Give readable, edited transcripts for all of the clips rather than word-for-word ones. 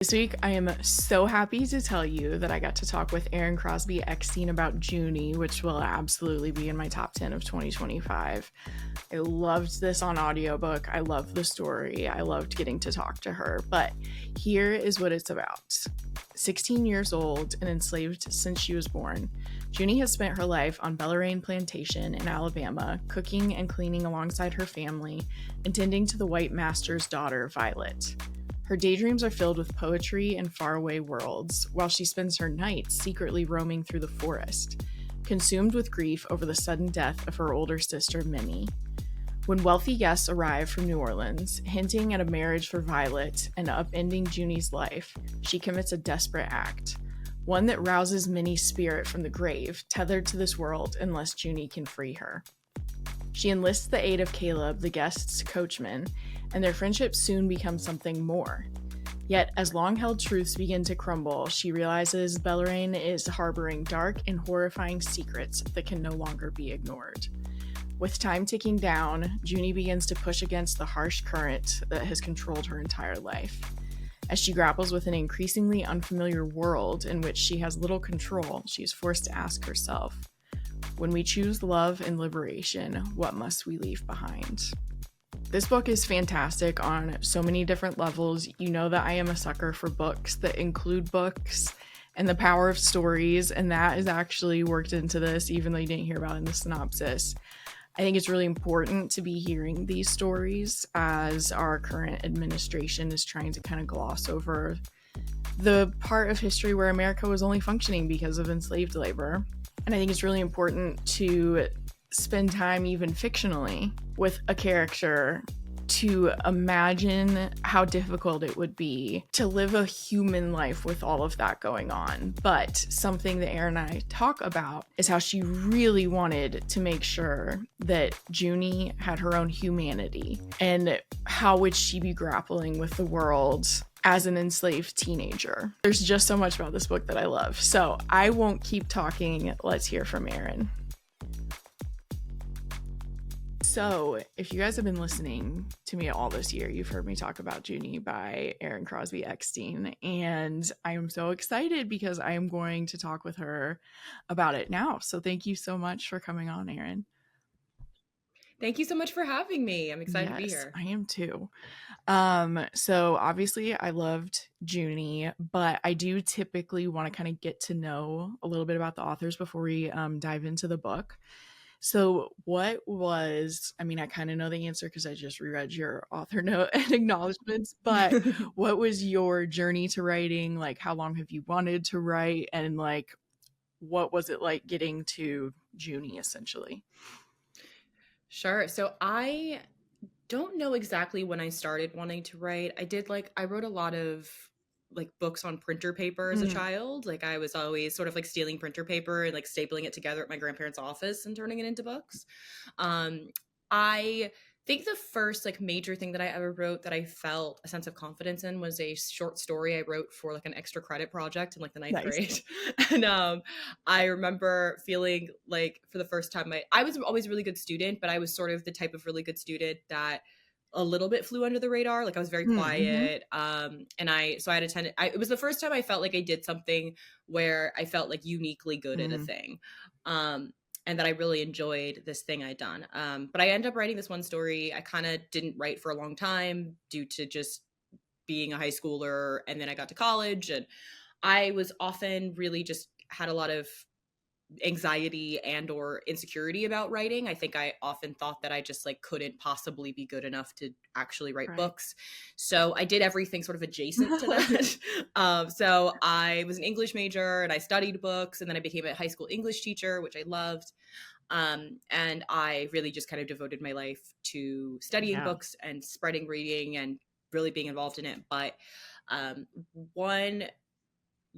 This week, I am so happy to tell you that I got to talk with Erin Crosby Eckstine about Junie, which will absolutely be in my top 10 of 2025. I loved this on audiobook. I loved the story. I loved getting to talk to her. But here is what it's about. 16 years old and enslaved since she was born, Junie has spent her life on Bellarine Plantation in Alabama, cooking and cleaning alongside her family and tending to the white master's daughter, Violet. Her daydreams are filled with poetry and faraway worlds, while she spends her nights secretly roaming through the forest, consumed with grief over the sudden death of her older sister, Minnie. When wealthy guests arrive from New Orleans, hinting at a marriage for Violet and upending Junie's life, she commits a desperate act, one that rouses Minnie's spirit from the grave, tethered to this world unless Junie can free her. She enlists the aid of Caleb, the guest's coachman, and their friendship soon becomes something more. Yet, as long-held truths begin to crumble, she realizes Bellarine is harboring dark and horrifying secrets that can no longer be ignored. With time ticking down, Junie begins to push against the harsh current that has controlled her entire life. As she grapples with an increasingly unfamiliar world in which she has little control, she is forced to ask herself, when we choose love and liberation, what must we leave behind? This book is fantastic on so many different levels. You know that I am a sucker for books that include books and the power of stories, and that is actually worked into this, even though you didn't hear about it in the synopsis. I think it's really important to be hearing these stories as our current administration is trying to kind of gloss over the part of history where America was only functioning because of enslaved labor. And I think it's really important to spend time, even fictionally, with a character to imagine how difficult it would be to live a human life with all of that going on. But something that Erin and I talk about is how she really wanted to make sure that Junie had her own humanity, and how would she be grappling with the world as an enslaved teenager. There's just so much about this book that I love. So I won't keep talking. Let's hear from Erin. So if you guys have been listening to me all this year, you've heard me talk about Junie by Erin Crosby Eckstine, and I am so excited because I am going to talk with her about it now. So thank you so much for coming on, Erin. Thank you so much for having me. I'm excited to be here. I am too. So obviously I loved Junie, but I do typically want to kind of get to know a little bit about the authors before we dive into the book. So I kind of know the answer because I just reread your author note and acknowledgments, but what was your journey to writing? Like, how long have you wanted to write? And like, what was it like getting to Junie, essentially? Sure. So I don't know exactly when I started wanting to write. I wrote a lot of books on printer paper as a child. Like I was always sort of like stealing printer paper and like stapling it together at my grandparents' office and turning it into books. I think the first like major thing that I ever wrote that I felt a sense of confidence in was a short story I wrote for like an extra credit project in like the ninth grade. And I remember feeling like for the first time I was always a really good student, but I was sort of the type of really good student that a little bit flew under the radar. Like I was very quiet. It was the first time I felt like I did something where I felt like uniquely good at a thing. And that I really enjoyed this thing I'd done. But I ended up writing this one story. I kind of didn't write for a long time due to just being a high schooler. And then I got to college, and I was often really just had a lot of anxiety and or insecurity about writing. I think I often thought that I just like couldn't possibly be good enough to actually write books. So I did everything sort of adjacent to that. So I was an English major and I studied books, and then I became a high school English teacher, which I loved. And I really just kind of devoted my life to studying books and spreading reading and really being involved in it. But one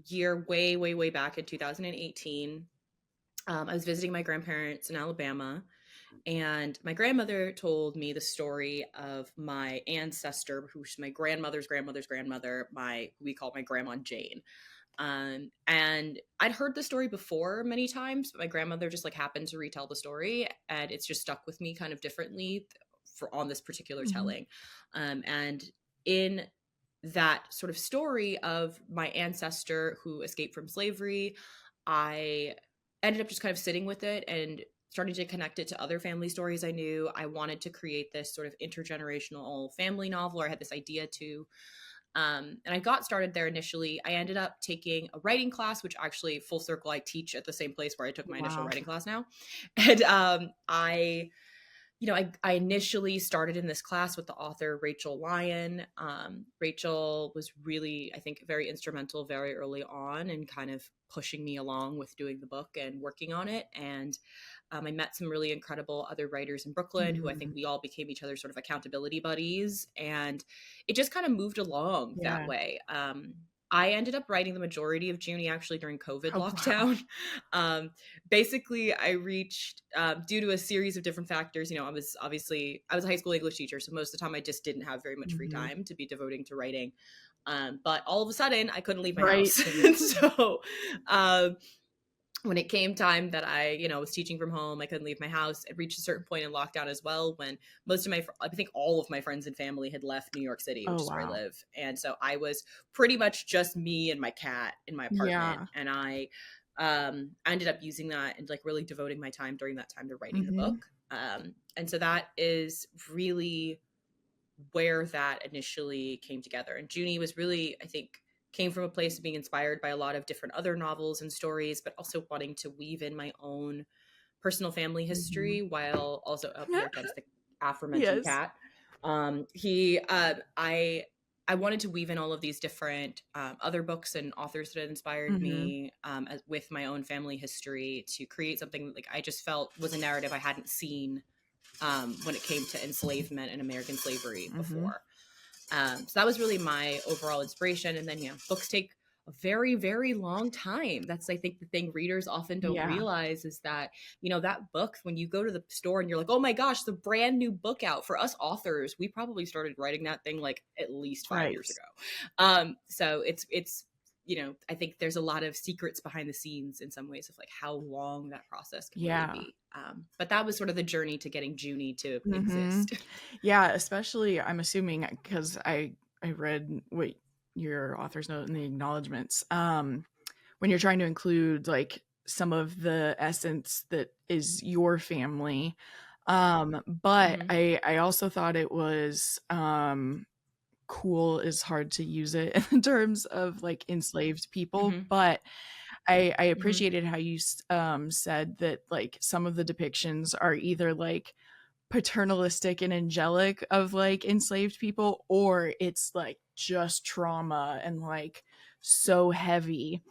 year way back in 2018, I was visiting my grandparents in Alabama, and my grandmother told me the story of my ancestor, who's my grandmother's grandmother's grandmother, who we call my Grandma Jane. And I'd heard the story before many times, but my grandmother just like happened to retell the story, and it's just stuck with me kind of differently on this particular telling. And in that sort of story of my ancestor who escaped from slavery, I ended up just kind of sitting with it and starting to connect it to other family stories I knew. I wanted to create this sort of intergenerational family novel, or I had this idea to. And I got started there initially. I ended up taking a writing class, which actually, full circle, I teach at the same place where I took my initial Wow. writing class now. And I initially started in this class with the author Rachel Lyon. Rachel was really, I think, very instrumental very early on in kind of pushing me along with doing the book and working on it. And I met some really incredible other writers in Brooklyn who I think Mhm. we all became each other's sort of accountability buddies. And it just kind of moved along that Yeah. way. I ended up writing the majority of Junie actually during COVID Oh, wow. lockdown. Um, Basically, I reached, due to a series of different factors. I was a high school English teacher, so most of the time I just didn't have very much free Mhm. time to be devoting to writing. But all of a sudden I couldn't leave my Right. house. And so um, when it came time that I was teaching from home, I couldn't leave my house. It reached a certain point in lockdown as well when I think all of my friends and family had left New York City, which Oh, is where I wow. live. And so I was pretty much just me and my cat in my apartment. Yeah. And I ended up using that and like really devoting my time during that time to writing the Mhm. book. And so that is really where that initially came together. And Junie was really, I think, came from a place of being inspired by a lot of different other novels and stories, but also wanting to weave in my own personal family Mhm. history while also, oh, here comes the aforementioned Yes. cat. I wanted to weave in all of these different other books and authors that had inspired Mhm. me with my own family history to create something that, like, I just felt was a narrative I hadn't seen when it came to enslavement and American slavery Mhm. before. So that was really my overall inspiration. And then, books take a very, very long time. That's, I think, the thing readers often don't Yeah. realize is that, that book, when you go to the store and you're like, oh my gosh, the brand new book out. For us authors, we probably started writing that thing like at least 5 years Right. ago. So it's I think there's a lot of secrets behind the scenes in some ways of like how long that process can really Yeah. be. But that was sort of the journey to getting Junie to Mhm. exist. Yeah, especially I'm assuming because I read what your author's note in the acknowledgments. When you're trying to include like some of the essence that is your family. But Hmm. I also thought it was cool is hard to use it in terms of like enslaved people, Hmm. but I Hmm. appreciated how you said that like some of the depictions are either like paternalistic and angelic of like enslaved people, or it's like just trauma and like so heavy.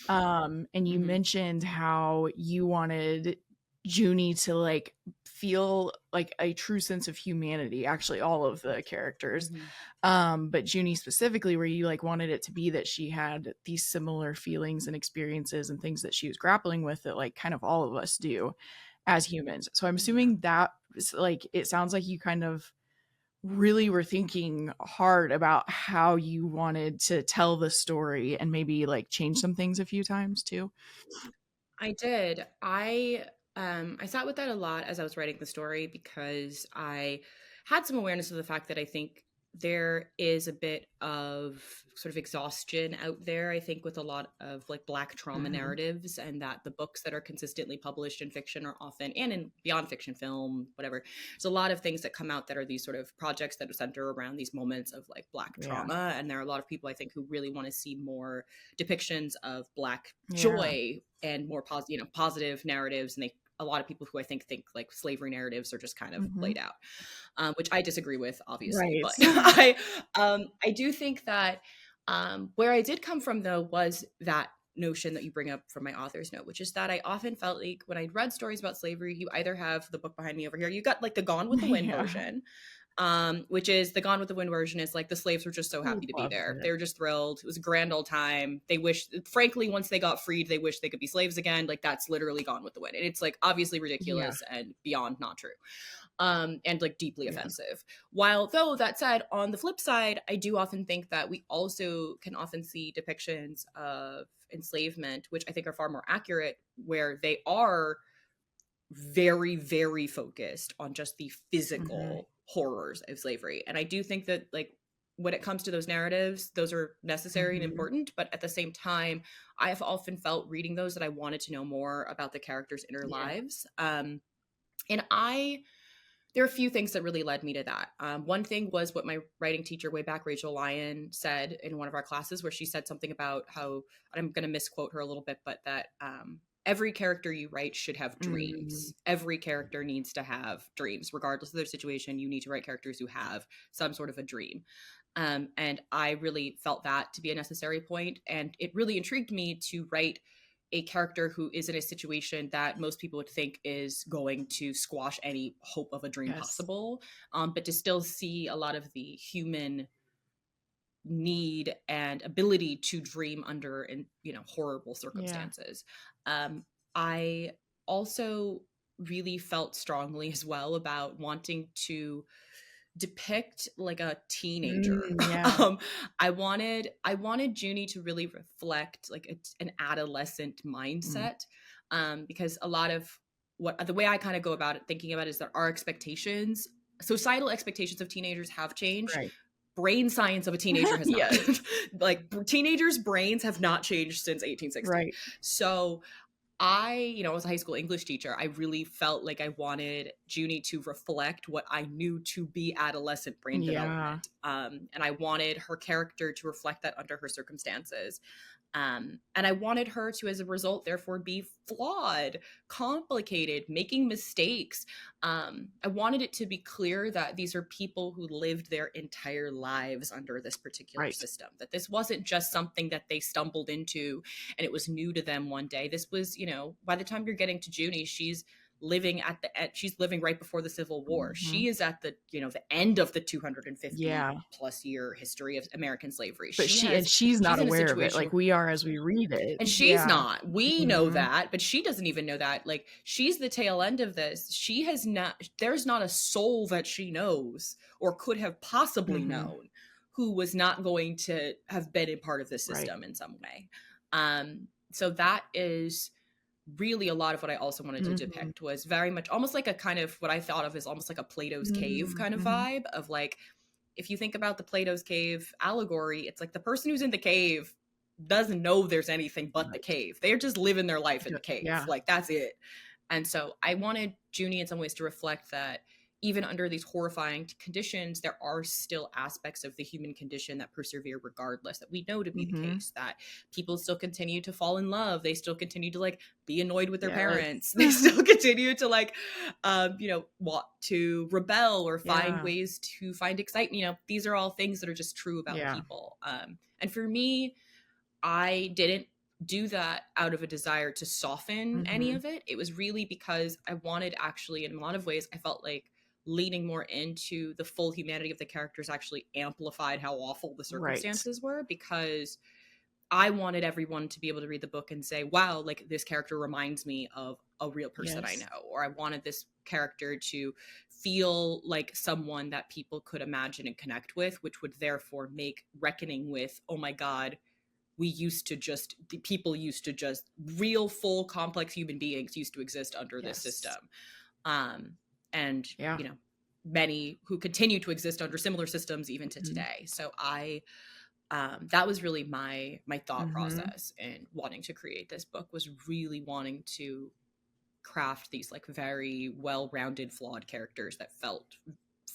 And you Hmm. mentioned how you wanted Junie to like feel like a true sense of humanity, actually all of the characters. Hmm. But Junie specifically, where you like wanted it to be that she had these similar feelings and experiences and things that she was grappling with that like kind of all of us do as humans. So I'm Yeah. assuming that like it sounds like you kind of really were thinking hard about how you wanted to tell the story and maybe like change some things a few times too. I did. I sat with that a lot as I was writing the story because I had some awareness of the fact that I think there is a bit of sort of exhaustion out there, I think, with a lot of like Black trauma Mhm. narratives, and that the books that are consistently published in fiction are often, and in beyond fiction, film, whatever, there's a lot of things that come out that are these sort of projects that center around these moments of like Black Yeah. trauma. And there are a lot of people, I think, who really want to see more depictions of Black Yeah. joy and more positive narratives. And a lot of people who I think like slavery narratives are just kind of Mhm. played out, which I disagree with, obviously. Right. But I do think that where I did come from though was that notion that you bring up from my author's note, which is that I often felt like when I read stories about slavery, you either have the book behind me over here, you got like the Gone with the Wind Yeah. version, which is the Gone with the Wind version is like the slaves were just so I happy to be loved there. it. They were just thrilled. It was a grand old time. They wish, frankly, once they got freed, they wish they could be slaves again. Like that's literally Gone with the Wind. And it's like obviously Yeah. ridiculous and beyond not true. And like deeply Yeah. offensive. While though that said, on the flip side, I do often think that we also can often see depictions of enslavement, which I think are far more accurate, where they are very, very focused on just the Mhm. physical horrors of slavery. And I do think that like when it comes to those narratives, those are necessary and important. But at the same time, I have often felt reading those that I wanted to know more about the characters' inner lives. And there are a few things that really led me to that. One thing was what my writing teacher way back, Rachel Lyon, said in one of our classes, where she said something about how, I'm going to misquote her a little bit, but that every character you write should have dreams. Every character needs to have dreams. Regardless of their situation, you need to write characters who have some sort of a dream. And I really felt that to be a necessary point. And it really intrigued me to write a character who is in a situation that most people would think is going to squash any hope of a dream possible, but to still see a lot of the human need and ability to dream under, horrible circumstances. I also really felt strongly as well about wanting to depict like a teenager. I wanted Junie to really reflect like an adolescent mindset, because a lot of the way I kind of go about it, thinking about it, is that our expectations, societal expectations of teenagers have changed. Brain science of a teenager has not. Like teenagers' brains have not changed since 1860. So I, as a high school English teacher, I really felt like I wanted Junie to reflect what I knew to be adolescent brain development. And I wanted her character to reflect that under her circumstances. And I wanted her to, as a result, therefore be flawed, complicated, making mistakes. I wanted it to be clear that these are people who lived their entire lives under this particular system, that this wasn't just something that they stumbled into and it was new to them one day. This was, by the time you're getting to Junie, she's living she's living right before the Civil War. She is at the, the end of the 250 plus year history of American slavery. But she's not aware of it like we are as we read it. And she's not. We know that, but she doesn't even know that. Like, she's the tail end of this. She has not, there's not a soul that she knows or could have possibly known who was not going to have been a part of this system in some way. So that is really a lot of what I also wanted to depict, was very much almost like a kind of what I thought of as almost like a Plato's cave kind of vibe of like, if you think about the Plato's cave allegory, it's like the person who's in the cave doesn't know there's anything but the cave. They're just living their life in the cave. Like, that's it. And so I wanted Junie in some ways to reflect that even under these horrifying conditions, there are still aspects of the human condition that persevere regardless, that we know to be the case, that people still continue to fall in love. They still continue to like be annoyed with their parents. They still continue to like, want to rebel or find ways to find excitement. These are all things that are just true about people. And for me, I didn't do that out of a desire to soften any of it. It was really because I wanted, actually, in a lot of ways, I felt like leaning more into the full humanity of the characters actually amplified how awful the circumstances were, because I wanted everyone to be able to read the book and say, wow, like this character reminds me of a real person I know, or I wanted this character to feel like someone that people could imagine and connect with, which would therefore make reckoning with, oh my God, people used to just real, full, complex human beings used to exist under this system. And, many who continue to exist under similar systems even to today. So that was really my thought process in wanting to create this book, was really wanting to craft these like very well-rounded, flawed characters that felt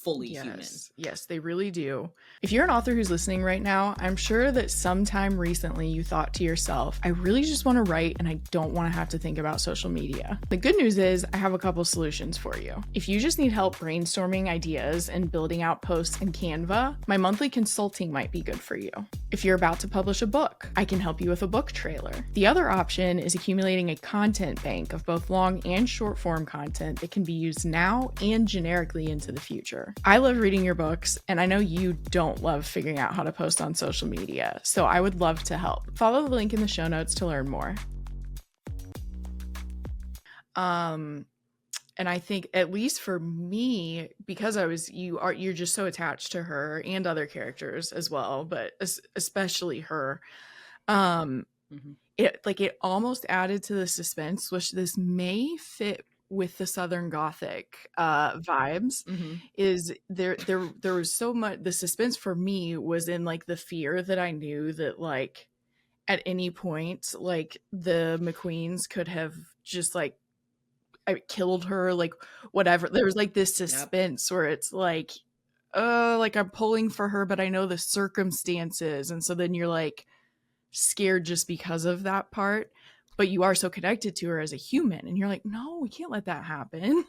fully human. Yes, they really do. If you're an author who's listening right now, I'm sure that sometime recently you thought to yourself, I really just want to write and I don't want to have to think about social media. The good news is I have a couple solutions for you. If you just need help brainstorming ideas and building out posts in Canva, my monthly consulting might be good for you. If you're about to publish a book, I can help you with a book trailer. The other option is accumulating a content bank of both long and short form content that can be used now and generically into the future. I love reading your books, and I know you don't love figuring out how to post on social media, so I would love to help. Follow the link in the show notes to learn more. And I think, at least for me, because you're just so attached to her and other characters as well, but especially her, it almost added to the suspense, which this may fit with the Southern Gothic vibes Mm-hmm. is there was so much, the suspense for me was in like the fear that I knew that like at any point like the McQueens could have just like killed her, like whatever. There was like this Yep. suspense where it's like I'm pulling for her, but I know the circumstances, and so then you're like scared just because of that part, but you are so connected to her as a human, and you're like, no, we can't let that happen.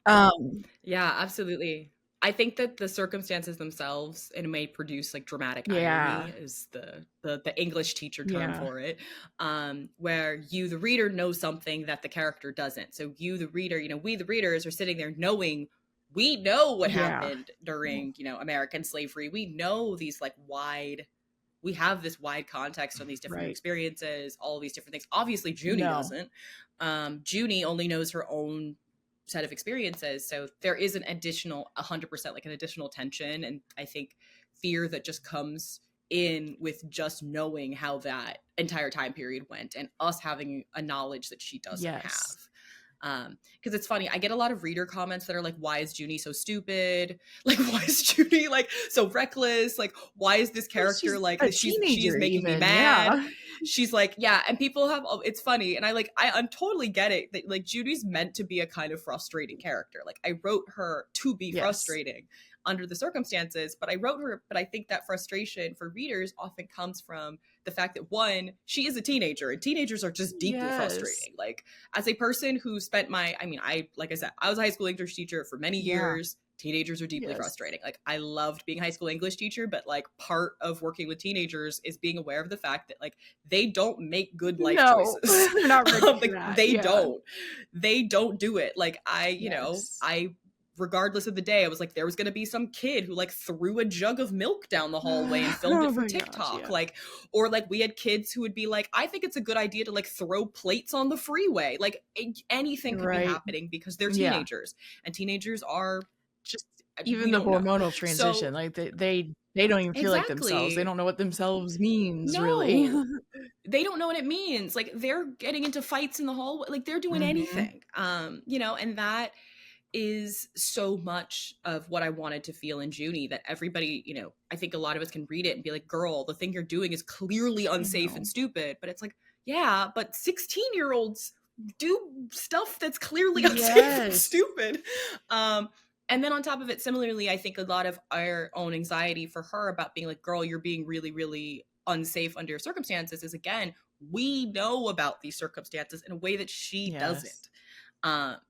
um Yeah, absolutely. I think that the circumstances themselves and it may produce like dramatic yeah, irony is the English teacher term yeah, for it, where you the reader know something that the character doesn't. So you the reader, we the readers are sitting there knowing we know what yeah, happened during American slavery. We know these like wide. We have this wide context on these different right, experiences, all these different things. Obviously, Junie no, doesn't. Junie only knows her own set of experiences, so there is an additional 100% like an additional tension, and I think fear that just comes in with just knowing how that entire time period went and us having a knowledge that she doesn't yes, have. Because it's funny, I get a lot of reader comments that are like, why is Junie so stupid? Like, why is Junie like so reckless? Like, why is this well, character she's like a she is teenager making me even, mad? yeah, She's like, yeah, and people have it's funny, and I totally get it that like Junie's meant to be a kind of frustrating character. Like I wrote her to be yes, frustrating under the circumstances, but I think that frustration for readers often comes from the fact that one, she is a teenager and teenagers are just deeply yes, frustrating. Like as a person who spent I like I said, I was a high school English teacher for many yeah, years. Teenagers are deeply yes, frustrating. Like I loved being a high school English teacher, but like part of working with teenagers is being aware of the fact that like they don't make good life no, choices. they're not ready for Like that, they yeah, don't. They don't do it. Like yes, I regardless of the day, I was like, there was gonna be some kid who like threw a jug of milk down the hallway and filmed oh it for my gosh, TikTok. yeah, Like, or like we had kids who would be like, I think it's a good idea to like throw plates on the freeway. Like anything could be right, happening because they're yeah, teenagers. And teenagers are just we even the don't know. hormonal So transition, like they don't even feel like themselves. They exactly. don't know what themselves means really. No. They don't know what it means. Like they're getting into fights in the hallway. Like they're doing Mhm. anything. And that is so much of what I wanted to feel in Junie, that everybody, I think a lot of us can read it and be like, girl, the thing you're doing is clearly I unsafe and know. stupid. But it's like, yeah, but 16-year-olds do stuff that's clearly unsafe and Yes. stupid. Um, and then on top of it, similarly, I think a lot of our own anxiety for her about being like, girl, you're being really, really unsafe under your circumstances is again, we know about these circumstances in a way that she Yes. doesn't.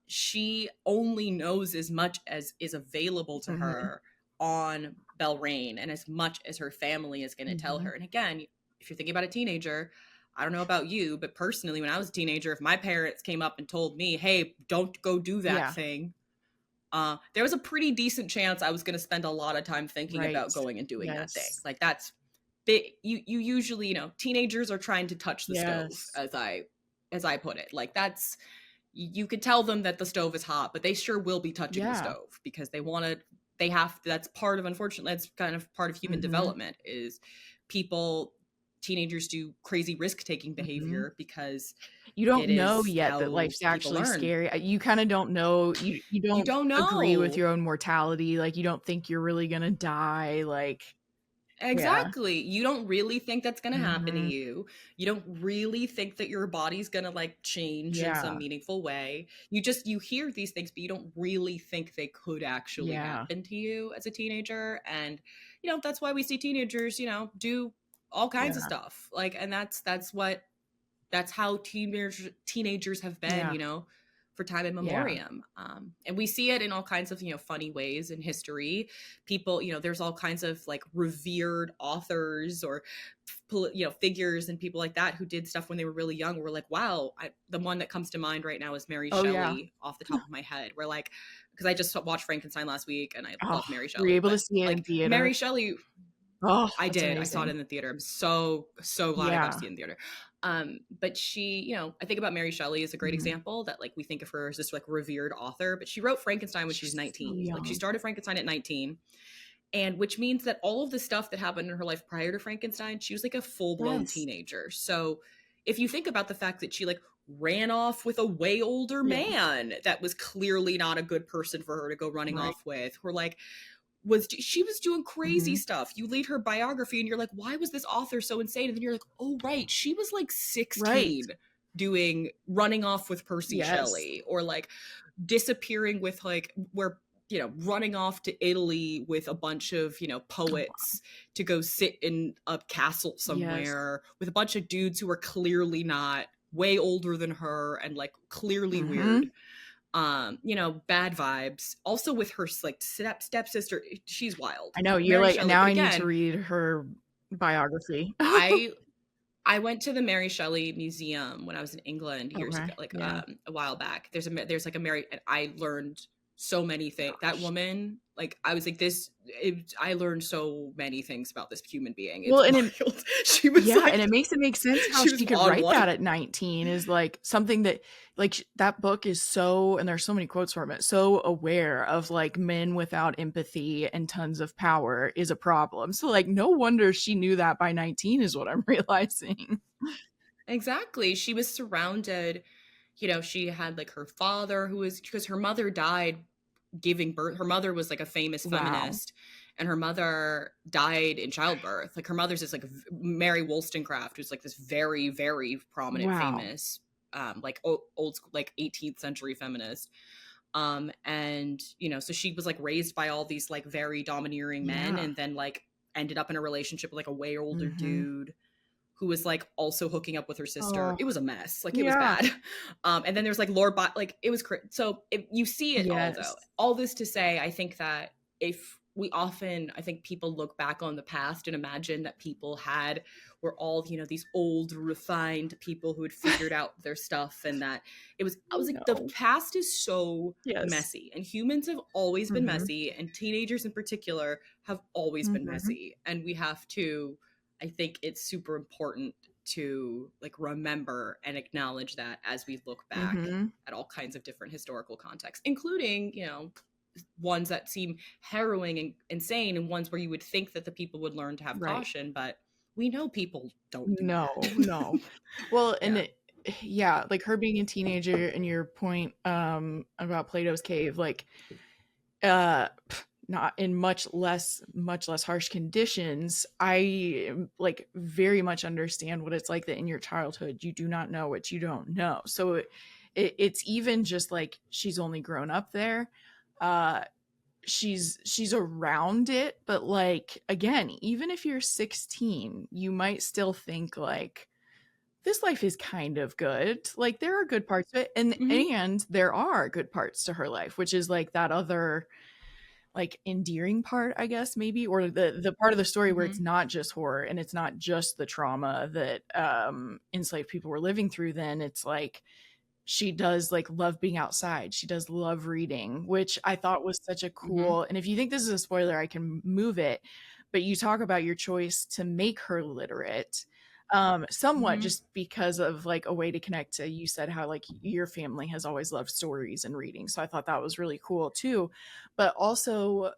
She only knows as much as is available to Mhm. her on Belrain and as much as her family is going to tell her. Mhm. And again, if you're thinking about a teenager, I don't know about you, but personally, when I was a teenager, if my parents came up and told me, hey, don't go do that Yeah. thing, there was a pretty decent chance I was going to spend a lot of time thinking Right. about going and doing that thing. Yes. Like that's bit you usually, teenagers are trying to touch the stove, Yes. as I put it. Like you could tell them that the stove is hot, but they sure will be touching the Yeah. stove because they have that's part of, unfortunately, that's kind of part of human Mhm. development is people teenagers do crazy risk-taking Mhm. behavior because You don't it know is yet that how life's people actually learn. scary. You kinda don't know, you You don't don't agree with know. your own mortality, like, you don't think you're really gonna die, like yeah. Exactly. You don't really think that's going to happen to Mhm. you. You don't really think that your body's going to like change in some Yeah. meaningful way. You hear these things, but you don't really think they could actually Yeah. happen to you as a teenager. And that's why we see teenagers, do all kinds of Yeah. stuff. Like, and that's how teenagers have been, Yeah. for time Yeah. immemorium. And we see it in all kinds of, funny ways in history. People, there's all kinds of like revered authors or, figures and people like that who did stuff when they were really young. We're like, wow. The one that comes to mind right now is Mary Oh, yeah. Shelley off the top of my head. We're like, because I just watched Frankenstein last week and I Oh, love Mary were you Shelley, able to but see it in like theater? Mary Shelley, Oh, I that's did. I saw it amazing. in the theater. I'm so, so glad I got to Yeah. see it in the theater. But she, I think about Mary Shelley as a great Mhm. example that like we think of her as this like revered author, but she wrote Frankenstein when she was She's so 19. Like she young. started Frankenstein at 19, and which means that all of the stuff that happened in her life prior to Frankenstein, she was like a full-blown Yes. teenager. So if you think about the fact that she like ran off with a way older Yeah. man that was clearly not a good person for her to go running Right. off with, or like she was doing crazy stuff. You read her biography and you're like, why was this author so insane? And then you're like, oh right, she was like Right. 16 doing running off with Percy Yes. Shelley, or like disappearing with like where running off to Italy with a bunch of poets to go sit in a castle Yes. somewhere with a bunch of dudes who are clearly not, way older than her and like clearly weird. Bad vibes. Also with her like stepsister, she's wild. I know, you're Mary like, Shelley, now but I need to again, read her biography. I went to the Mary Shelley Museum when I was in England years Okay. ago, like Yeah. a while back. There's like a Mary, and I learned so many things. That Gosh. woman, like I was like I learned so many things about this human being. Well, It's and it wild. She was yeah, and like, it makes it make sense how she was she could on write one. that at 19 is like something that like that book is so, and there's so many quotes from it, so aware of like men without empathy and tons of power is a problem. So like no wonder she knew that by 19 is what I'm realizing. Exactly. She was surrounded, she had like her father who was, because her mother died giving birth. Her mother was like a famous Wow. feminist, and her mother died in childbirth. Like her mother's just like Mary Wollstonecraft, who's like this very, very prominent, Wow. famous, like old school, like 18th century feminist. And so she was like raised by all these like very domineering men, Yeah. and then like ended up in a relationship with like a way older Mhm. dude who was like also hooking up with her sister. Oh, It was a mess. Like it was yeah. bad. And then there's like like it was so you see it all, though. Yes. All this to say, I think that if we often, I think people look back on the past and imagine that people were all, these old refined people who had figured out their stuff, and that I was like, the No. past is so Yes. messy, and humans have always been Mhm. messy, and teenagers in particular have always been Mhm. messy, and we have to, I think it's super important to like remember and acknowledge that as we look back Mhm. at all kinds of different historical contexts, including, ones that seem harrowing and insane, and ones where you would think that the people would learn to have Right. caution, but we know people don't do No, that. no. Well, and Yeah. it yeah, like her being a teenager and your point about Plato's cave, like uh not in much less harsh conditions. I like very much understand what it's like that in your childhood you do not know what you don't know. So it's even just like she's only grown up there. Uh she's around it, but like again, even if you're 16, you might still think like this life is kind of good. Like there are good parts of it, Hmm. and there are good parts to her life, which is like that other like endearing part, I guess, maybe, or the part of the story where it's Hmm. not just horror and it's not just the trauma that enslaved people were living through. Then it's like she does like love being outside. She does love reading, which I thought was such a Hmm. cool. And if you think this is a spoiler, I can move it. But you talk about your choice to make her literate, somewhat Hmm. just because of like a way to connect to, you said how like your family has always loved stories and reading. So I thought that was really cool too. But also,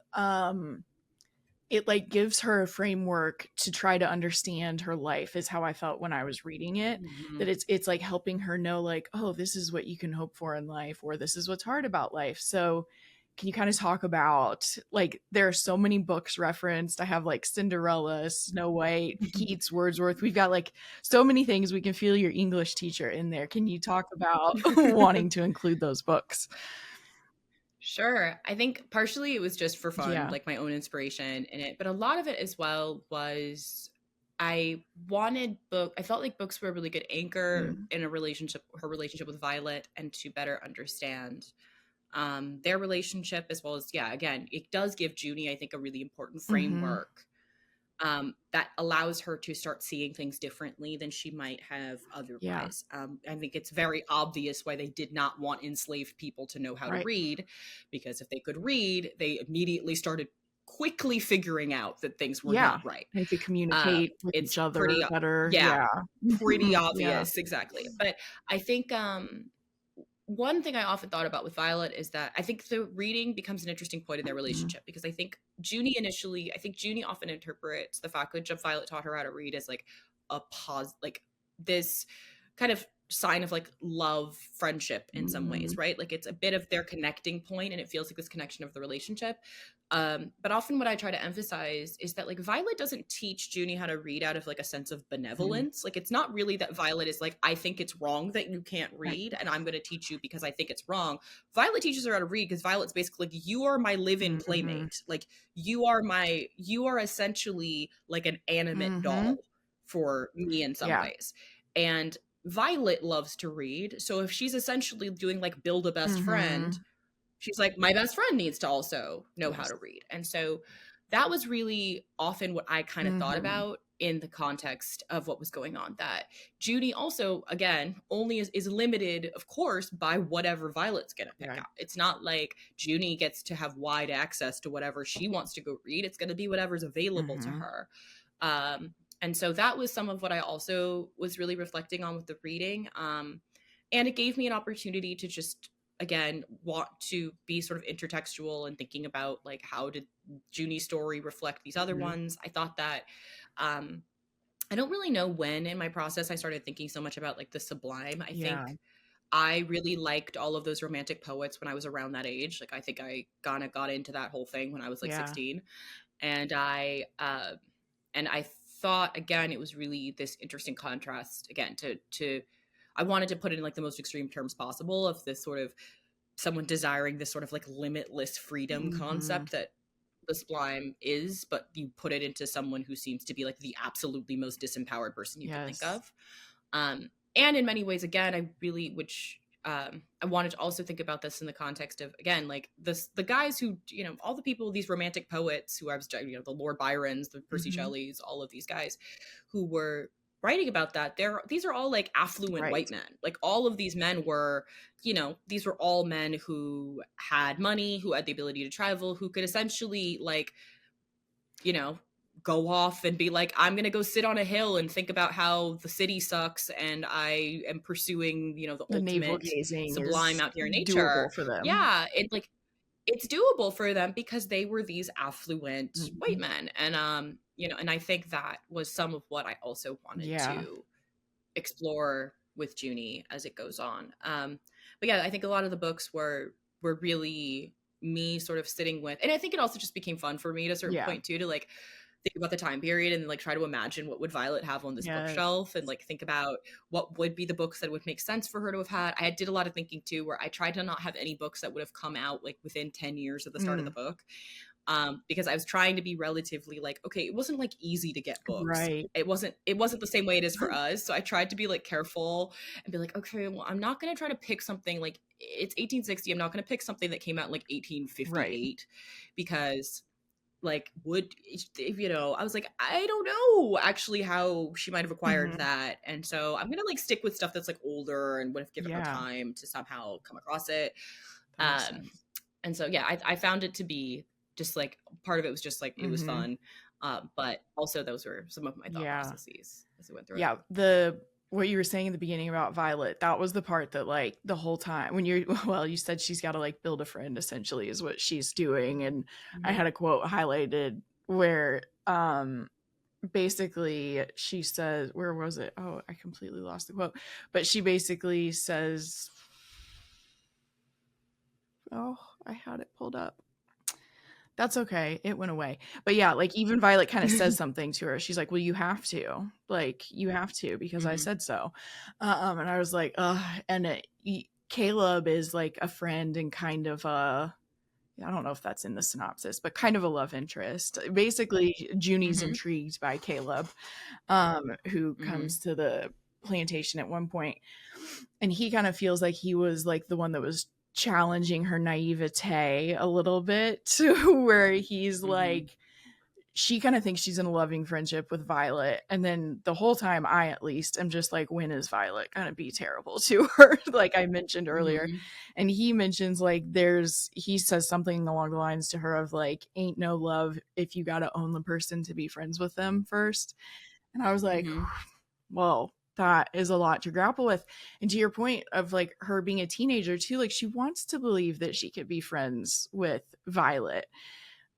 it like gives her a framework to try to understand her life is how I felt when I was reading it, Hmm. that it's like helping her know like, oh, this is what you can hope for in life, or this is what's hard about life. So can you kind of talk about like there are so many books referenced. I have like Cinderella, Snow White, Keats, Wordsworth. We've got like so many things. We can feel your English teacher in there. Can you talk about wanting to include those books? Sure. I think partially it was just for fun, Yeah. like my own inspiration in it, but a lot of it as well was I felt like books were a really good anchor Mm. in her relationship with Violet, and to better understand their relationship, as well as, yeah, again, it does give Junie, I think, a really important Mm-hmm. framework that allows her to start seeing things differently than she might have Yeah. otherwise. I think it's very obvious why they did not want enslaved people to know how to Right. read, because if they could read, they immediately started quickly figuring out that things were Yeah, not right. and to communicate with It's each other pretty, better, yeah, yeah. pretty Yeah. obvious, exactly. But I think one thing I often thought about with Violet is that I think the reading becomes an interesting point in their Mhm. relationship, because I think Junie often interprets the fact that Violet taught her how to read as like a pause, like this kind of sign of like love, friendship in some ways, right? Like it's a bit of their connecting point, and it feels like this connection of the relationship. But often what I try to emphasize is that like Violet doesn't teach Junie how to read out of like a sense of benevolence. Like it's not really that Violet is like, I think it's wrong that you can't read, and I'm going to teach you because I think it's wrong. Violet teaches her how to read because Violet's basically like, you are my live-in playmate. Like you are essentially like an animate doll for me in some ways. And Violet loves to read. So if she's essentially doing like build a best friend, she's like, my best friend needs to also know how to read. And so that was really often what I kind of thought about in the context of what was going on. That Junie also, again, only is limited, of course, by whatever Violet's going to pick out. It's not like Junie gets to have wide access to whatever she wants to go read. It's going to be whatever's available to her. And so that was some of what I also was really reflecting on with the reading. And it gave me an opportunity to just, again, want to be sort of intertextual and thinking about like, how did Junie's story reflect these other ones? I thought that, I don't really know when in my process I started thinking so much about like the sublime. I think I really liked all of those romantic poets when I was around that age. Like I think I kind of got into that whole thing when I was like 16. And I thought, again, it was really this interesting contrast, again, to I wanted to put it in like the most extreme terms possible of this sort of someone desiring this sort of like limitless freedom concept that the sublime is, but you put it into someone who seems to be like the absolutely most disempowered person you can think of. And in many ways, again, I really, I wanted to also think about this in the context of, again, like the guys who, you know, all the people, these romantic poets who I was, you know, the Lord Byrons, the Percy Shelleys, all of these guys who were writing about that. These are all like affluent white men. Like all of these men were, you know, these were all men who had money, who had the ability to travel, who could essentially like, you know, go off and be like, I'm going to go sit on a hill and think about how the city sucks. And I am pursuing, you know, the ultimate sublime out here in nature. For them. Yeah. It's doable for them because they were these affluent white men. And, you know, and I think that was some of what I also wanted to explore with Junie as it goes on. But yeah, I think a lot of the books were really me sort of sitting with, and I think it also just became fun for me at a certain point too, to like think about the time period and like try to imagine what would Violet have on this bookshelf, and like think about what would be the books that would make sense for her to have had. I did a lot of thinking too, where I tried to not have any books that would have come out like within 10 years of the start of the book. Because I was trying to be relatively like, okay, it wasn't like easy to get books. It wasn't the same way it is for us. So I tried to be like careful and be like, okay, well, I'm not going to try to pick something like it's 1860. I'm not going to pick something that came out in like 1858 because like you know, I was like, I don't know actually how she might have acquired that. And so I'm going to like stick with stuff that's like older and would have given her time to somehow come across it. And so, yeah, I found it to be just like part of it was just like it was fun, but also those were some of my thought processes as we went through it. What you were saying in the beginning about Violet, that was the part that like the whole time when you said she's got to like build a friend essentially is what she's doing. And I had a quote highlighted where basically she says, where was it? Oh, I completely lost the quote, but she basically says, oh, I had it pulled up. That's okay. It went away. But yeah, like even Violet kind of says something to her. She's like, well, you have to because I said so. And I was like, Caleb is like a friend and kind of I don't know if that's in the synopsis, but kind of a love interest. Basically, Junie's intrigued by Caleb, who comes to the plantation at one point, and he kind of feels like he was like the one that was challenging her naivete a little bit, to where he's like, she kind of thinks she's in a loving friendship with Violet, and then the whole time I at least am just like, when is Violet gonna be terrible to her? Like I mentioned earlier. And he mentions like he says something along the lines to her of like, ain't no love if you gotta own the person to be friends with them first. And I was like, whoa, that is a lot to grapple with. And to your point of like her being a teenager too, like she wants to believe that she could be friends with Violet.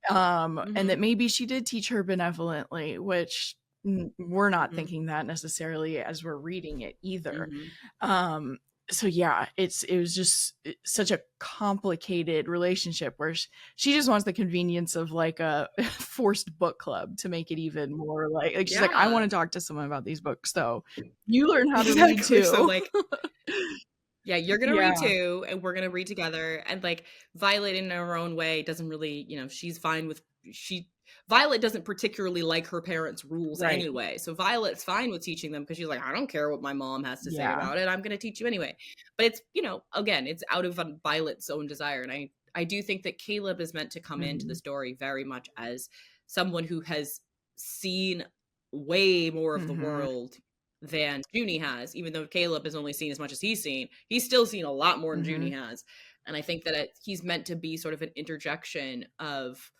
And that maybe she did teach her benevolently, which we're not Mhm. thinking that necessarily as we're reading it either. Mhm. Um, so yeah, it was just such a complicated relationship where she just wants the convenience of like a forced book club to make it even more like she's like, I Yeah. want to talk to someone about these books, so you learn how to read Exactly. So, too. like, yeah, you're gonna read Yeah, too, and we're gonna read together. And like Violet in her own way doesn't really, she's fine with she Violet doesn't particularly like her parents' rules right. anyway. So Violet's fine with teaching them because she's like, I don't care what my mom has to say Yeah. about it. I'm gonna teach you anyway. But it's, again, it's out of Violet's own desire. And I do think that Caleb is meant to come into the Mhm. story very much as someone who has seen way more of the Mhm. world than Junie has. Even though Caleb has only seen as much as he's seen, he's still seen a lot more than Junie Mhm. has. And I think that he's meant to be sort of an interjection of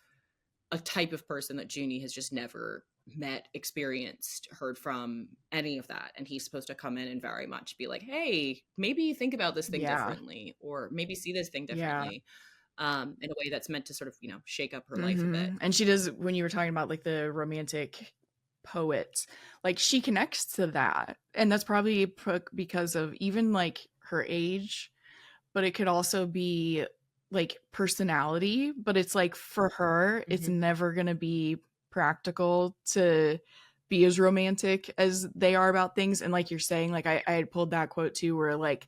a type of person that Junie has just never met, experienced, heard from, any of that. And he's supposed to come in and very much be like, hey, maybe think about this thing Yeah. differently, or maybe see this thing Yeah. differently, in a way that's meant to sort of, shake up her life a bit. And she does, when you were talking about like the romantic poets, like she connects to that. And that's probably because of even like her age, but it could also be like personality. But it's like for her, it's Mm-hmm. never going to be practical to be as romantic as they are about things. And like you're saying, like I had pulled that quote too, where like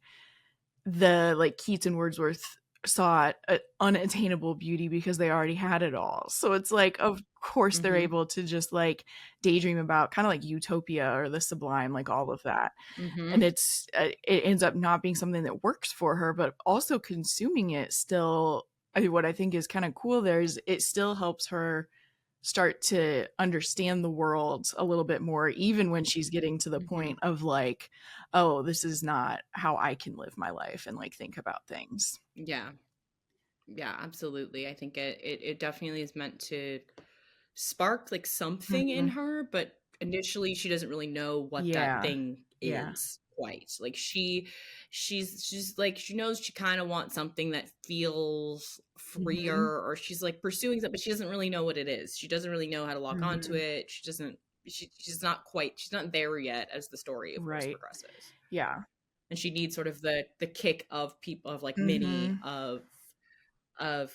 the like Keats and Wordsworth saw unattainable beauty because they already had it all. So it's like, of course, they're Mm-hmm. able to just like daydream about kind of like utopia or the sublime, like all of that. And Mm-hmm. it ends up not being something that works for her, but also consuming it still. I mean, what I think is kind of cool there is it still helps her start to understand the world a little bit more, even when she's getting to the Mm-hmm. point of like, oh, this is not how I can live my life and like think about things. Yeah. Yeah, absolutely. I think it definitely is meant to spark like something in Mhm. her, but initially she doesn't really know what that Yeah. thing Yeah. is quite. Like she's like she knows she kind of wants something that feels Mhm. freer, or she's like pursuing something, but she doesn't really know what it is. She doesn't really know how to lock onto Mhm. it. She's not there yet as the story of course Right. progresses. Yeah. And she needs sort of the kick of people of like Minnie, Mhm. of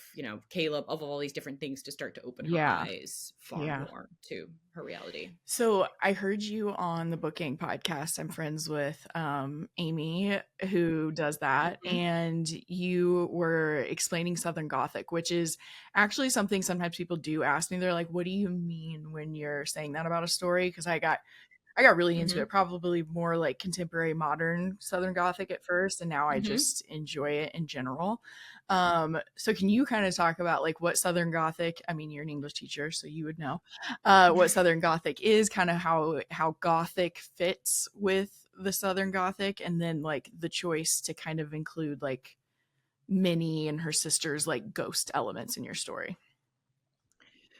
Caleb, of all these different things to start to open her Yeah. eyes far Yeah. more to her reality. So I heard you on the Booking podcast. I'm friends with Amy, who does that, Mhm. and you were explaining Southern Gothic, which is actually something sometimes people do ask me. They're like, "What do you mean when you're saying that about a story?" Because I got really into it, Mhm. probably more like contemporary modern Southern Gothic at first, and now I Mhm. just enjoy it in general. So can you kind of talk about like what Southern Gothic, I mean, you're an English teacher, so you would know, what Southern Gothic is, kind of how Gothic fits with the Southern Gothic, and then like the choice to kind of include like Minnie and her sister's like ghost elements in your story.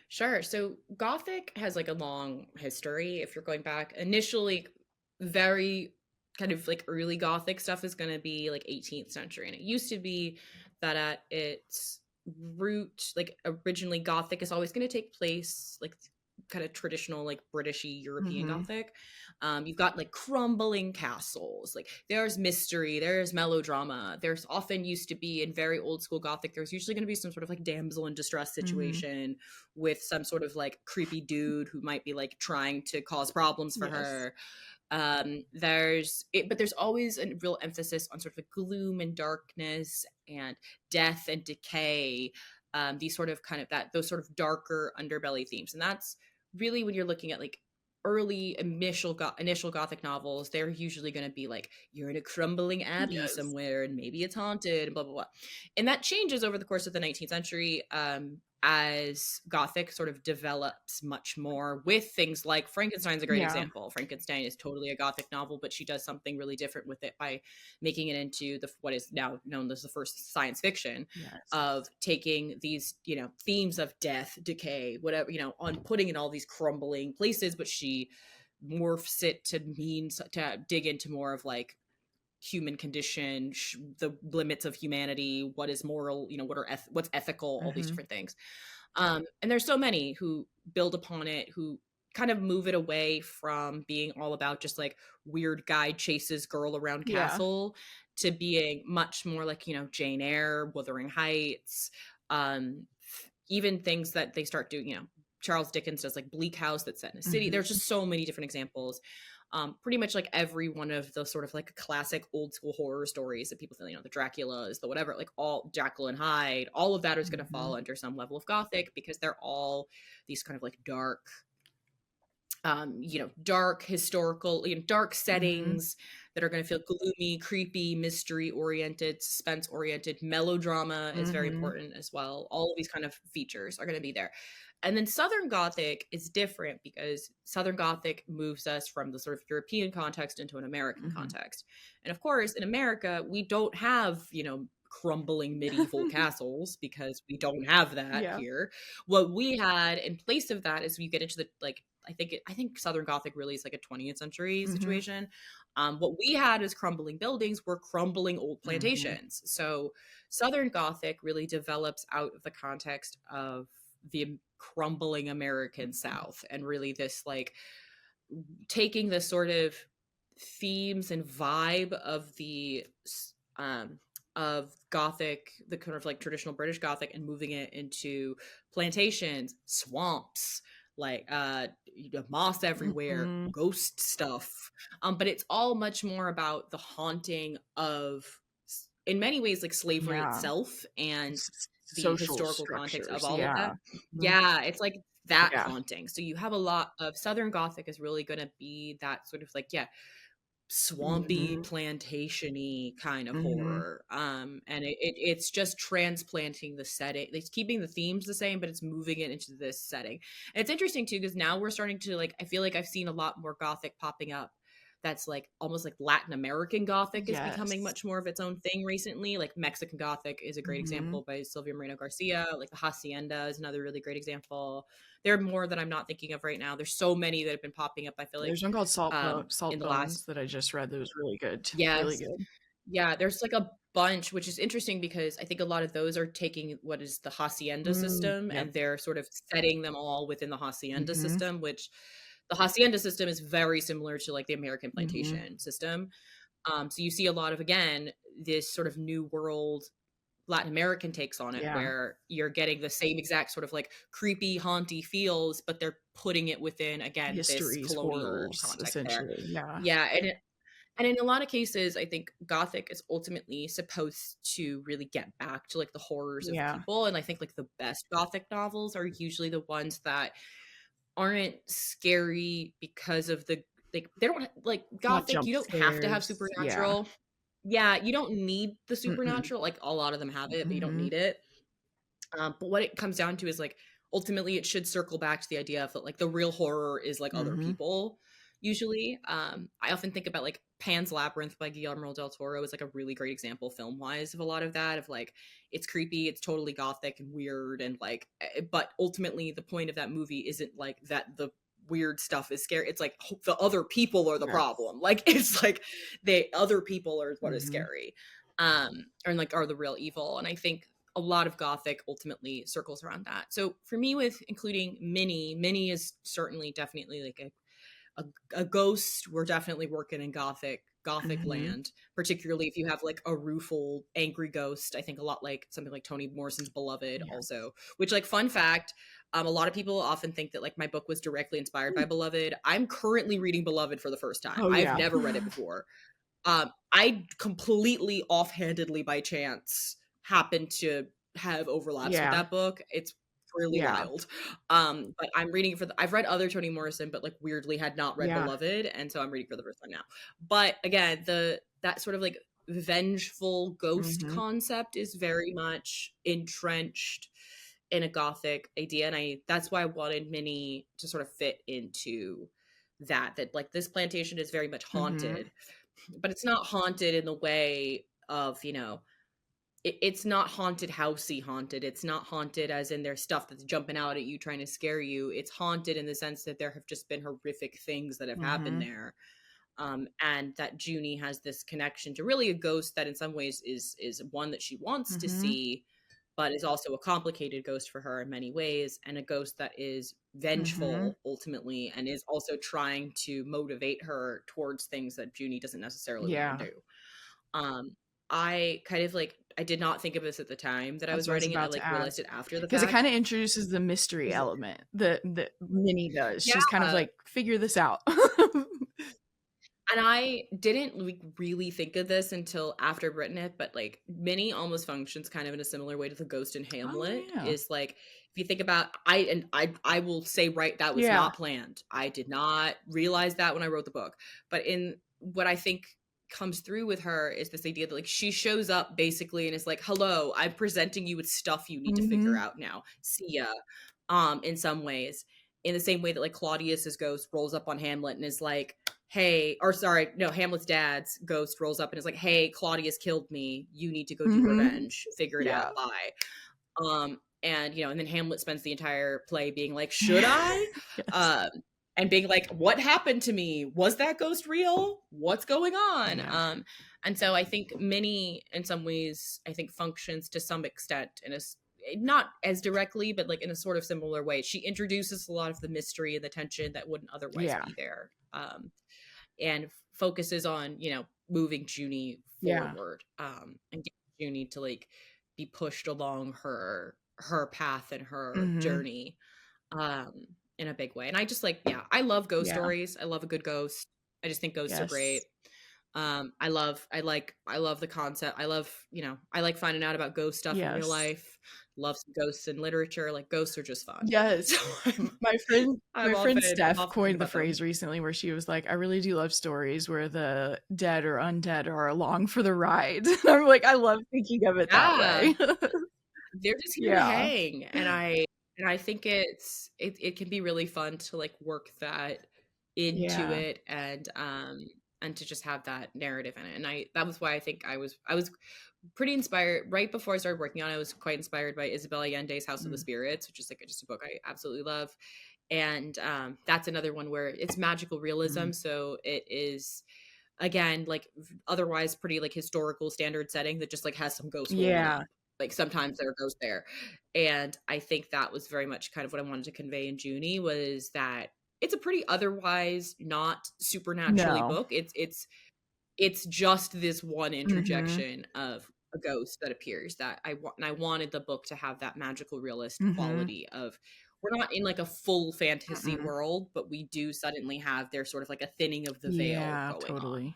Sure. So Gothic has like a long history. If you're going back, initially, very kind of like early Gothic stuff is going to be like 18th century. And it used to be that at its root, like originally Gothic is always going to take place like kind of traditional, like Britishy European Mm-hmm. Gothic. You've got like crumbling castles, like there's mystery, there's melodrama. There's often used to be in very old school Gothic, there's usually going to be some sort of like damsel in distress Mm-hmm. situation with some sort of like creepy dude who might be like trying to cause problems for Yes. her. But there's always a real emphasis on sort of gloom and darkness and death and decay. These sort of kind of that those sort of darker underbelly themes, and that's really when you're looking at like early initial Gothic novels. They're usually going to be like you're in a crumbling abbey Yes. somewhere and maybe it's haunted and blah blah blah, and that changes over the course of the 19th century. As Gothic sort of develops much more with things like Frankenstein's a great Yeah. example. Frankenstein is totally a Gothic novel, but she does something really different with it by making it into what is now known as the first science fiction, Yes. of taking these, themes of death, decay, whatever, on putting in all these crumbling places, but she morphs it to mean to dig into more of like human condition, the limits of humanity, what is moral, what's ethical, all these Mm-hmm. different things. And there's so many who build upon it, who kind of move it away from being all about just like weird guy chases girl around Yeah. castle to being much more like, you know, Jane Eyre, Wuthering Heights, even things that they start doing, you know, Charles Dickens does like Bleak House that's set in a city. There's Mhm. just so many different examples. Pretty much like every one of the sort of like classic old school horror stories that people think, you know, the Draculas, the whatever, like all Jekyll and Hyde, all of that is going to fall Mhm. under some level of Gothic because they're all these kind of like dark, you know, dark historical, you know, dark Mhm. settings that are going to feel gloomy, creepy, mystery oriented, suspense oriented. Melodrama is very Mhm. important as well. All of these kind of features are going to be there. And then Southern Gothic is different because Southern Gothic moves us from the sort of European context into an American Mhm. context. And of course, in America, we don't have, you know, crumbling medieval castles because we don't have that Yeah. here. What we had in place of that is you get into the like I think Southern Gothic really is like a 20th century Mhm. situation. What we had as crumbling buildings were crumbling old Mhm. plantations. So Southern Gothic really develops out of the context of the crumbling American South and really this like taking the sort of themes and vibe of the um of Gothic, the kind of like traditional British Gothic, and moving it into plantations, swamps, like you know, moss everywhere, Mhm. ghost stuff. But it's all much more about the haunting of, in many ways, like slavery Yeah. itself and the Social historical context of structures. all of that. Yeah. Mhm. Yeah, it's like that Yeah. haunting. So you have a lot of Southern Gothic is really going to be that sort of like, yeah, swampy, Mhm. plantation-y kind of Mhm. horror. And it's just transplanting the setting. It's keeping the themes the same, but it's moving it into this setting. And it's interesting too, because now we're starting to like, I feel like I've seen a lot more Gothic popping up that's like almost like Latin American Gothic is becoming Yes. much more of its own thing recently. Like Mexican Gothic is a great Mhm. example by Silvia Moreno Garcia. Like the Hacienda is another really great example. There are more that I'm not thinking of right now. There's so many that have been popping up, I feel like, There's one called in Salt the last. Bones that I just read that was really good. Really Yes. good. Yeah, there's like a bunch, which is interesting because I think a lot of those are taking what is the hacienda Mm, system yep. and they're sort of setting them all within the hacienda Mhm. system, which the hacienda system is very similar to like the American Mhm. plantation system. So you see a lot of, again, this sort of new world Latin American takes on it, Yeah. where you're getting the same exact sort of like creepy, haunty feels, but they're putting it within, again, this Histories, colonial horrors, context there. essentially. Yeah. Yeah, and in a lot of cases, I think Gothic is ultimately supposed to really get back to like the horrors of Yeah. people. And I think like the best Gothic novels are usually the ones that aren't scary because of the like they don't like Not Gothic, jump you don't have to have scares. Yeah. supernatural. Yeah, you don't need the Mm-mm. supernatural. Like a lot of them have it, but you don't Mhm. need it. But what it comes down to is like ultimately it should circle back to the idea of that like the real horror is like other Mhm. people. Usually, I often think about like Pan's Labyrinth by Guillermo del Toro is like a really great example film wise of a lot of that. Of like it's creepy, it's totally gothic and weird, and like, but ultimately the point of that movie isn't like that the weird stuff is scary. It's like the other people are the Yeah. problem. Like it's like the other people are what is Mhm. scary, and like are the real evil. And I think a lot of Gothic ultimately circles around that. So for me, with including Minnie, Minnie is certainly definitely like a ghost. We're definitely working in Gothic Mhm. land, particularly if you have like a rueful, angry ghost. I think a lot like something like Toni Morrison's Beloved, Yeah. also. Which, like, fun fact, a lot of people often think that like my book was directly inspired by Beloved. I'm currently reading Beloved for the first time. Oh, I've yeah. never read it before. I completely offhandedly by chance happened to have overlaps with Yeah. that book. It's really Yeah. wild. But I'm reading for I've read other Toni Morrison, but like weirdly had not read Yeah. Beloved, and so I'm reading for the first time now. But again, that sort of like vengeful ghost Mhm. concept is very much entrenched in a Gothic idea, and I that's why I wanted Minnie to sort of fit into that like this plantation is very much Mhm. haunted, but it's not haunted in the way of, you know, it's not haunted housey haunted. It's not haunted as in there's stuff that's jumping out at you trying to scare you. It's haunted in the sense that there have just been horrific things that have happened Mhm. there. And that Junie has this connection to really a ghost that in some ways is one that she wants to Mhm. see, but is also a complicated ghost for her in many ways, and a ghost that is vengeful ultimately, and is also trying to motivate her towards things that Junie doesn't necessarily want to Yeah. do. I kind of like, I did not think of this at the time that I That's was what I was writing it. I about to like realized ask. it after the Because it fact. kinda introduces the mystery element that Minnie does. She's kind of Yeah. like, "Figure this out." And I didn't like really think of this until after I'd written it, but like Minnie almost functions kind of in a similar way to the ghost in Oh, Hamlet. yeah. Is like, if you think about, I will say, right, that was Yeah. not planned. I did not realize that when I wrote the book. But in what I think comes through with her is this idea that like she shows up basically and is like, hello, I'm presenting you with stuff you need to figure Mhm. out now. See ya. In some ways. In the same way that like Claudius's ghost rolls up on Hamlet and is like, hey, or sorry, no, Hamlet's dad's ghost rolls up and is like, hey, Claudius killed me. You need to go do Mhm. revenge. Figure it Yeah. out. Bye. And and then Hamlet spends the entire play being like, should I? Yes. Um, and being like, what happened to me? Was that ghost real? What's going on? Yeah. And so I think Minnie, in some ways, I think functions to some extent in a not as directly, but like in a sort of similar way. She introduces a lot of the mystery and the tension that wouldn't otherwise Yeah. be there. And focuses on moving Junie Yeah. forward, and getting Junie to like be pushed along her path and her Mhm. journey, um in a big way. And I just like, yeah, I love ghost Yeah. stories. I love a good ghost. I just think ghosts are great. Yes. I love the concept. I love, I like finding out about ghost stuff in real Yes. life. Love some ghosts in literature. Like, ghosts are just fun. So Yes. My friend I'm my friend I'm Steph often thinking coined the about them. phrase recently where she was like, "I really do love stories where the dead or undead are along for the ride." And I'm like, I love thinking of it that Yeah. way. They're just here to Yeah. hang, and I think it can be really fun to like work that into Yeah. it, and to just have that narrative in it. And that was why I think I was pretty inspired right before I started working on it. I was quite inspired by Isabel Allende's House of the Mm. Spirits, which is like just a book I absolutely love. And that's another one where it's magical realism, Mhm. so it is again like otherwise pretty like historical standard setting that just like has some ghosts rolling Yeah. up. Like sometimes there are ghosts there. And I think that was very much kind of what I wanted to convey in Junie, was that it's a pretty otherwise not supernaturally No. book. It's just this one Mhm. interjection of a ghost that appears that and I wanted the book to have that magical realist Mhm. quality of, we're not in like a full fantasy Mm-mm. world, but we do suddenly have there's sort of like a thinning of the veil Yeah, going on. totally.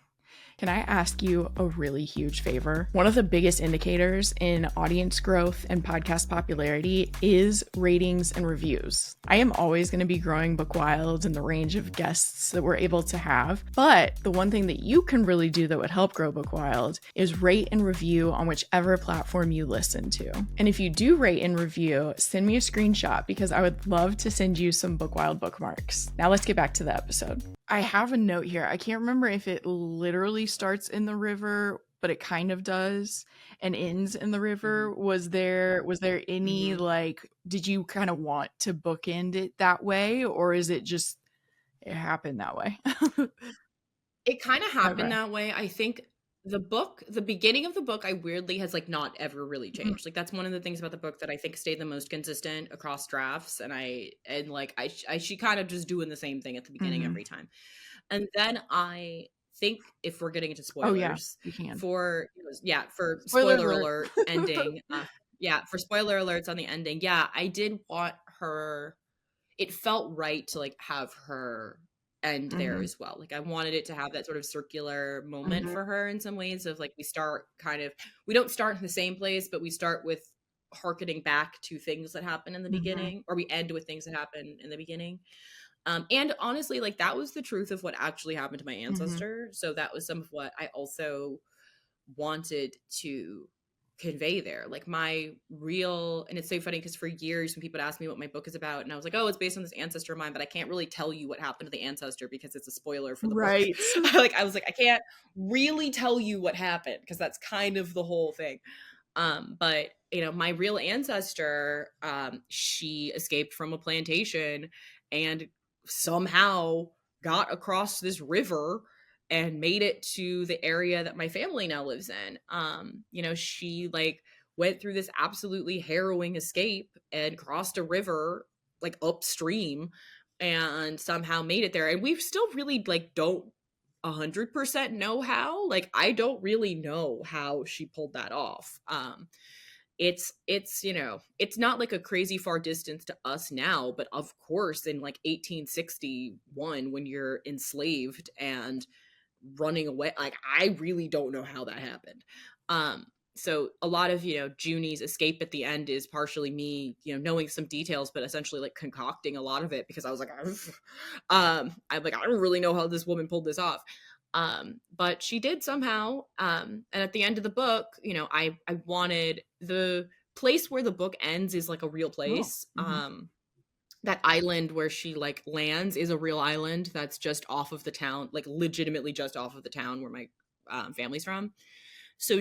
Can I ask you a really huge favor? One of the biggest indicators in audience growth and podcast popularity is ratings and reviews. I am always going to be growing Bookwild and the range of guests that we're able to have, but the one thing that you can really do that would help grow Bookwild is rate and review on whichever platform you listen to. And if you do rate and review, send me a screenshot because I would love to send you some Bookwild bookmarks. Now let's get back to the episode. I have a note here. I can't remember if it literally starts in the river, but it kind of does, and ends in the river. Was there any Mm-hmm. like, did you kind of want to bookend it that way, or is it just it happened that way? It kind of happened Okay. that way. I think the beginning of the book, I weirdly has like not ever really Mhm. changed. Like that's one of the things about the book that I think stayed the most consistent across drafts. And like she kind of just doing the same thing at the beginning Mhm. every time. And then I think, if we're getting into Oh yeah, spoilers you can. for Spoiler spoiler alert. alert ending, for spoiler alerts on the ending, yeah, I did want her. It felt right to like have her end there Mhm. as well. Like I wanted it to have that sort of circular moment Mhm. for her in some ways of like we don't start in the same place, but we start with harkening back to things that happen in the Mhm. beginning, or we end with things that happen in the beginning. And honestly, like that was the truth of what actually happened to my Mhm. ancestor. So that was some of what I also wanted to convey there. Like my real, and it's so funny because for years when people would ask me what my book is about, and I was like, oh, it's based on this ancestor of mine, but I can't really tell you what happened to the ancestor because it's a spoiler for the book. Right. I was like, I can't really tell you what happened because that's kind of the whole thing. But my real ancestor, she escaped from a plantation and somehow got across this river and made it to the area that my family now lives in. She like went through this absolutely harrowing escape and crossed a river like upstream and somehow made it there. And we still really like don't 100% know how. Like I don't really know how she pulled that off. It's you know, it's not like a crazy far distance to us now, but of course in like 1861 when you're enslaved and running away, like I really don't know how that happened. So a lot of, you know, Junie's escape at the end is partially me, you know, knowing some details but essentially like concocting a lot of it because I was like I'm like I don't really know how this woman pulled this off. But she did somehow. And at the end of the book, you know, I wanted the place where the book ends is like a real Oh. place. Mhm. That island where she like lands is a real island that's just off of the town, like legitimately just off of the town where my family's from. So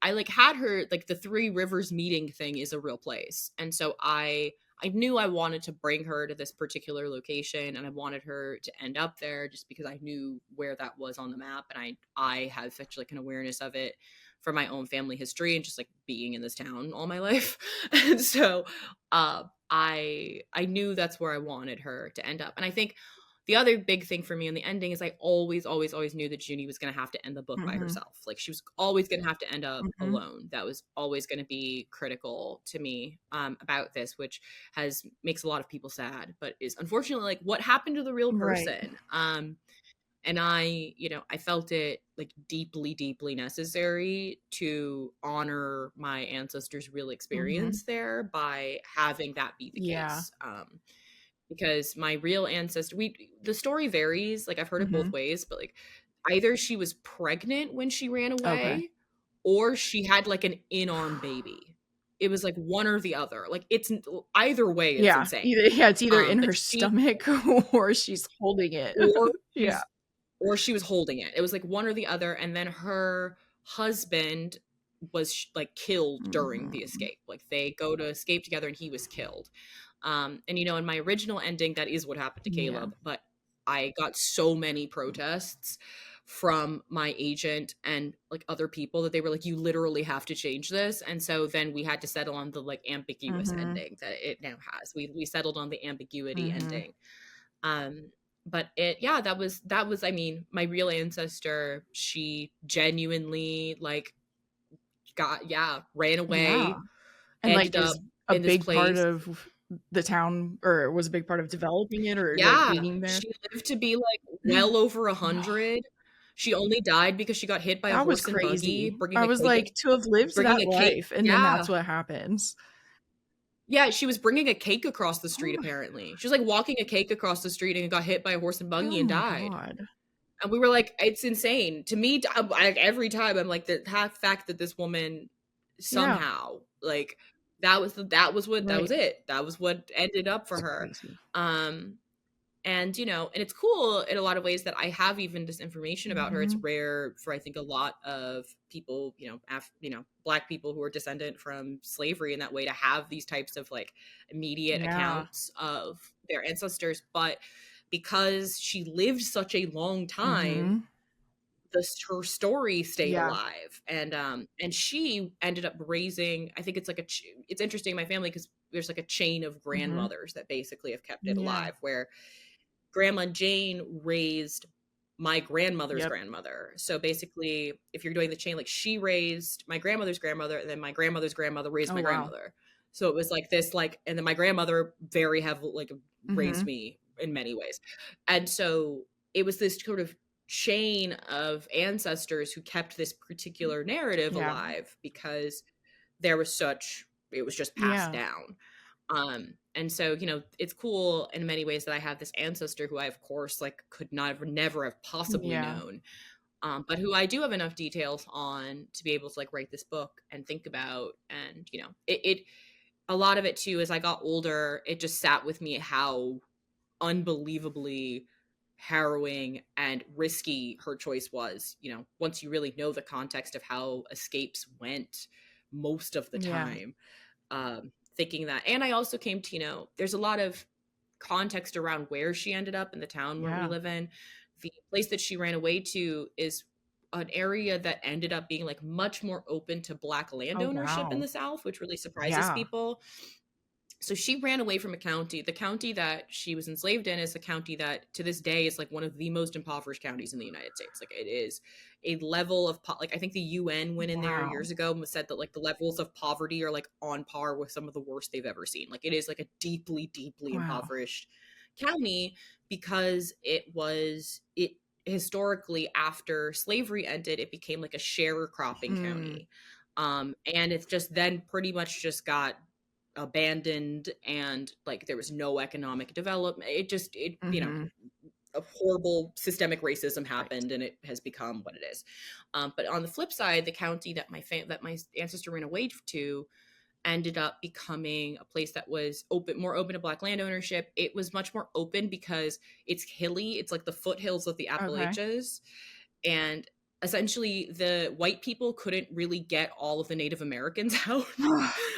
I like had her like the Three Rivers meeting thing is a real place. And so I knew I wanted to bring her to this particular location and I wanted her to end up there just because I knew where that was on the map and I have such like an awareness of it from my own family history and just like being in this town all my life. And so I knew that's where I wanted her to end up. And I think the other big thing for me in the ending is I always knew that Junie was going to have to end the book by Mhm. herself. Like she was always going to have to end up Mhm. alone. That was always going to be critical to me about this, which makes a lot of people sad, but is unfortunately like what happened to the real Right. person. And you know, I felt it like deeply necessary to honor my ancestors' real Mhm. experience there by having that be the Yeah. case. Because my real ancestor, the story varies. Like I've heard it both Mhm. ways, but like either she was pregnant when she ran Okay. away, or she had like an in-arm baby. It was like one or the other. Like either way, it's Yeah. insane. It's either in Like her stomach or she's holding it. or Yeah. she's or she was holding it. It was like one or the other. And then her husband was like killed during the Mhm. escape. Like they go to escape together and he was killed. And you know, in my original ending, that is what happened to Yeah. Caleb, but I got so many protests from my agent and like other people that they were like, you literally have to change this. And so then we had to settle on the like ambiguous Mhm. ending that it now has. We settled on the ambiguity Mhm. ending. But that was, I mean, my real ancestor, she genuinely like ran Yeah. away, And, ended like, up is a in this big part place. of the town or was a big part of developing it or, like, Yeah, being there? she lived to be like well over 100. She only died because she got hit by a That was horse and buggy crazy. I was like, to have lived bringing that a cake. life and then that's Yeah. what happens. Yeah, she was bringing a cake across the Oh street my apparently. She was like walking a cake across the street and got hit by a horse and oh buggy and my died. god. And we were like, it's insane. To me, every time I'm like, the fact that this woman Yeah. somehow, like, that was Right. it. That was what ended up for It's her. crazy. Um, and you know, and it's cool in a lot of ways that I have even this information about her. It's Mhm. rare for I think a lot of people, you know, black people who are descendant from slavery in that way to have these types of like immediate Yeah. accounts of their ancestors. But because she lived such a long time, Mhm. her story stayed Yeah. alive. And she ended up raising, I think it's like it's interesting in my family because there's like a chain of Mhm. grandmothers that basically have kept it Yeah. alive, where Grandma Jane raised my grandmother's Yep. grandmother. So basically, if you're doing the chain, like she raised my grandmother's grandmother, and then my grandmother's grandmother raised Oh, my wow. grandmother. So it was like this, like, and then my grandmother very heavily like raised Mhm. me in many ways. And so it was this sort of chain of ancestors who kept this particular narrative Yeah. alive because there was such, it was just passed Yeah. down. And so, you know, it's cool in many ways that I have this ancestor who I, of course, like could not never have possibly Yeah. known, but who I do have enough details on to be able to like write this book and think about. And, you know, a lot of it too, as I got older, it just sat with me how unbelievably harrowing and risky her choice was, you know, once you really know the context of how escapes went most of the Yeah. time. Thinking that, and I also came to, you know, there's a lot of context around where she ended up in the town where we Yeah. live in. The place that she ran away to is an area that ended up being like much more open to Black land Oh, ownership in wow. the South, which really surprises Yeah. people. So she ran away from a county. The county that she was enslaved in is a county that to this day is like one of the most impoverished counties in the United States. Like it is a level of like I think the UN went in there Wow. years ago and said that like the levels of poverty are like on par with some of the worst they've ever seen. Like it is like a deeply, deeply Wow. impoverished county because it historically after slavery ended, it became like a sharecropping Hmm. county. And it's just then pretty much just got abandoned and like there was no economic development. It Mm-hmm. a horrible systemic racism Right. happened and it has become what it is. But on the flip side, the county that my ancestor ran away to ended up becoming a place that was more open to Black land ownership. It was much more open because it's hilly. It's like the foothills of the Okay. Appalachians, and essentially the white people couldn't really get all of the Native Americans out.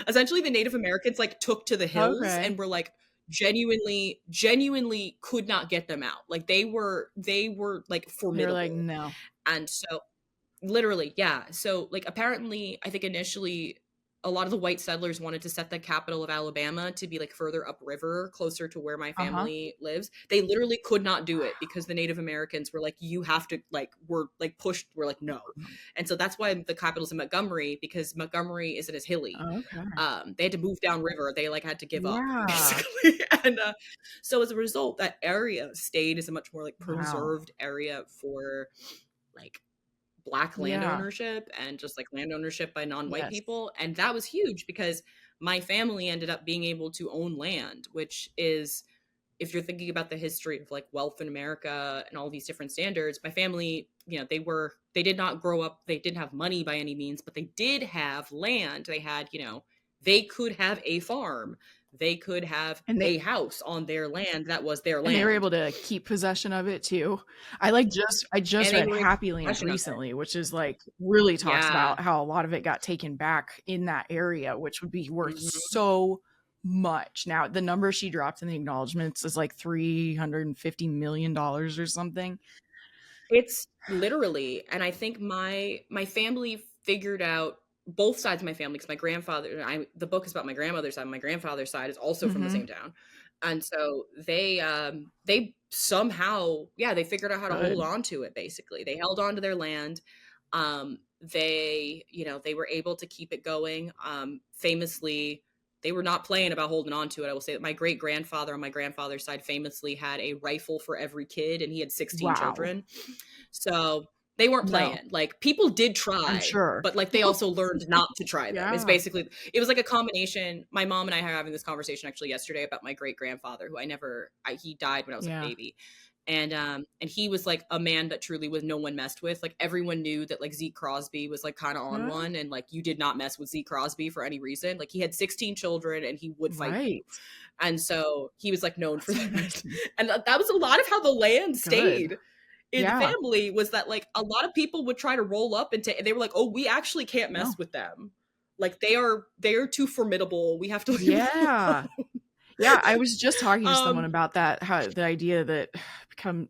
Essentially the Native Americans like took to the hills Okay. and were like genuinely could not get them out. Like they were like They're like, formidable. no. And so literally, yeah. So, like, apparently, I think initially a lot of the white settlers wanted to set the capital of Alabama to be like further upriver, closer to where my Uh-huh. family lives. They literally could not do it because the Native Americans were like, you have to, like, were like pushed, were like, no. And so that's why the capital's in Montgomery, because Montgomery isn't as hilly. Okay. They had to move downriver. They like had to give up Yeah. basically. And so as a result, that area stayed as a much more like Wow. preserved area for like Black land Yeah. ownership and just like land ownership by non-white Yes. people. And that was huge because my family ended up being able to own land, which is, if you're thinking about the history of like wealth in America and all these different standards, my family, they did not grow up, they didn't have money by any means, but they did have land. They had, they could have a farm. They could have And they a house on their land that was their and they were land. able to keep possession of it too. I just And they read were in Happy Land possession of it. recently, which is like really talks Yeah. about how a lot of it got taken back in that area, which would be worth Mhm. so much. Now, the number she dropped in the acknowledgments is like $350 million or something. It's literally, and I think my family figured out both sides of my family because my grandfather, the book is about my grandmother's side. My grandfather's side is also from the Mhm. same town, and so they somehow, yeah, they figured out how to hold Good. on to it. Basically, they held on to their land. They were able to keep it going. Famously, they were not playing about holding on to it. I will say that my great grandfather on my grandfather's side famously had a rifle for every kid, and he had 16 Wow. children. So they weren't No, playing. Like people did I'm try, sure. but like they also learned not to try them. Yeah. It was like a combination. My mom and I were having this conversation actually yesterday about my great grandfather, who he died when I was a Yeah. baby. And he was like a man that truly was no one messed with. Like everyone knew that like Zeke Crosby was like kind of on Yeah. one, and like you did not mess with Zeke Crosby for any reason. Like he had 16 children and he would fight you. Right. And so he was like known for That's that. amazing. And that was a lot of how the land Good. stayed in the Yeah. family, was that like a lot of people would try to roll up and they were like, oh, we actually can't No. mess with them. Like they are too formidable. We have to leave them Yeah. alone. Yeah, I was just talking to someone Um, about that, how the idea that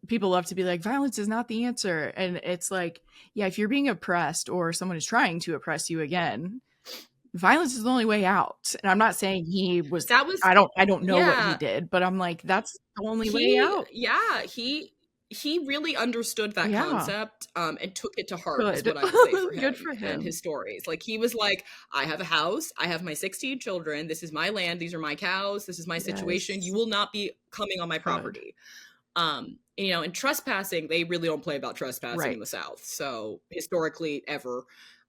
people love to be like, violence is not the answer. And it's like, yeah, if you're being oppressed or someone is trying to oppress you again, violence is the only way out. And I'm not saying he was, that was I don't know what he yeah. did, but I'm like, that's the only way out. He really understood that Yeah. concept, and took it to heart is Good. what I will say for Good him for and him. his stories. Like he was like, I have a house, I have my 16 children, this is my land, these are my cows, this is my situation. You Yes. will not be coming on my Good. property. And trespassing, they really don't play about trespassing in Right. the South. So historically ever.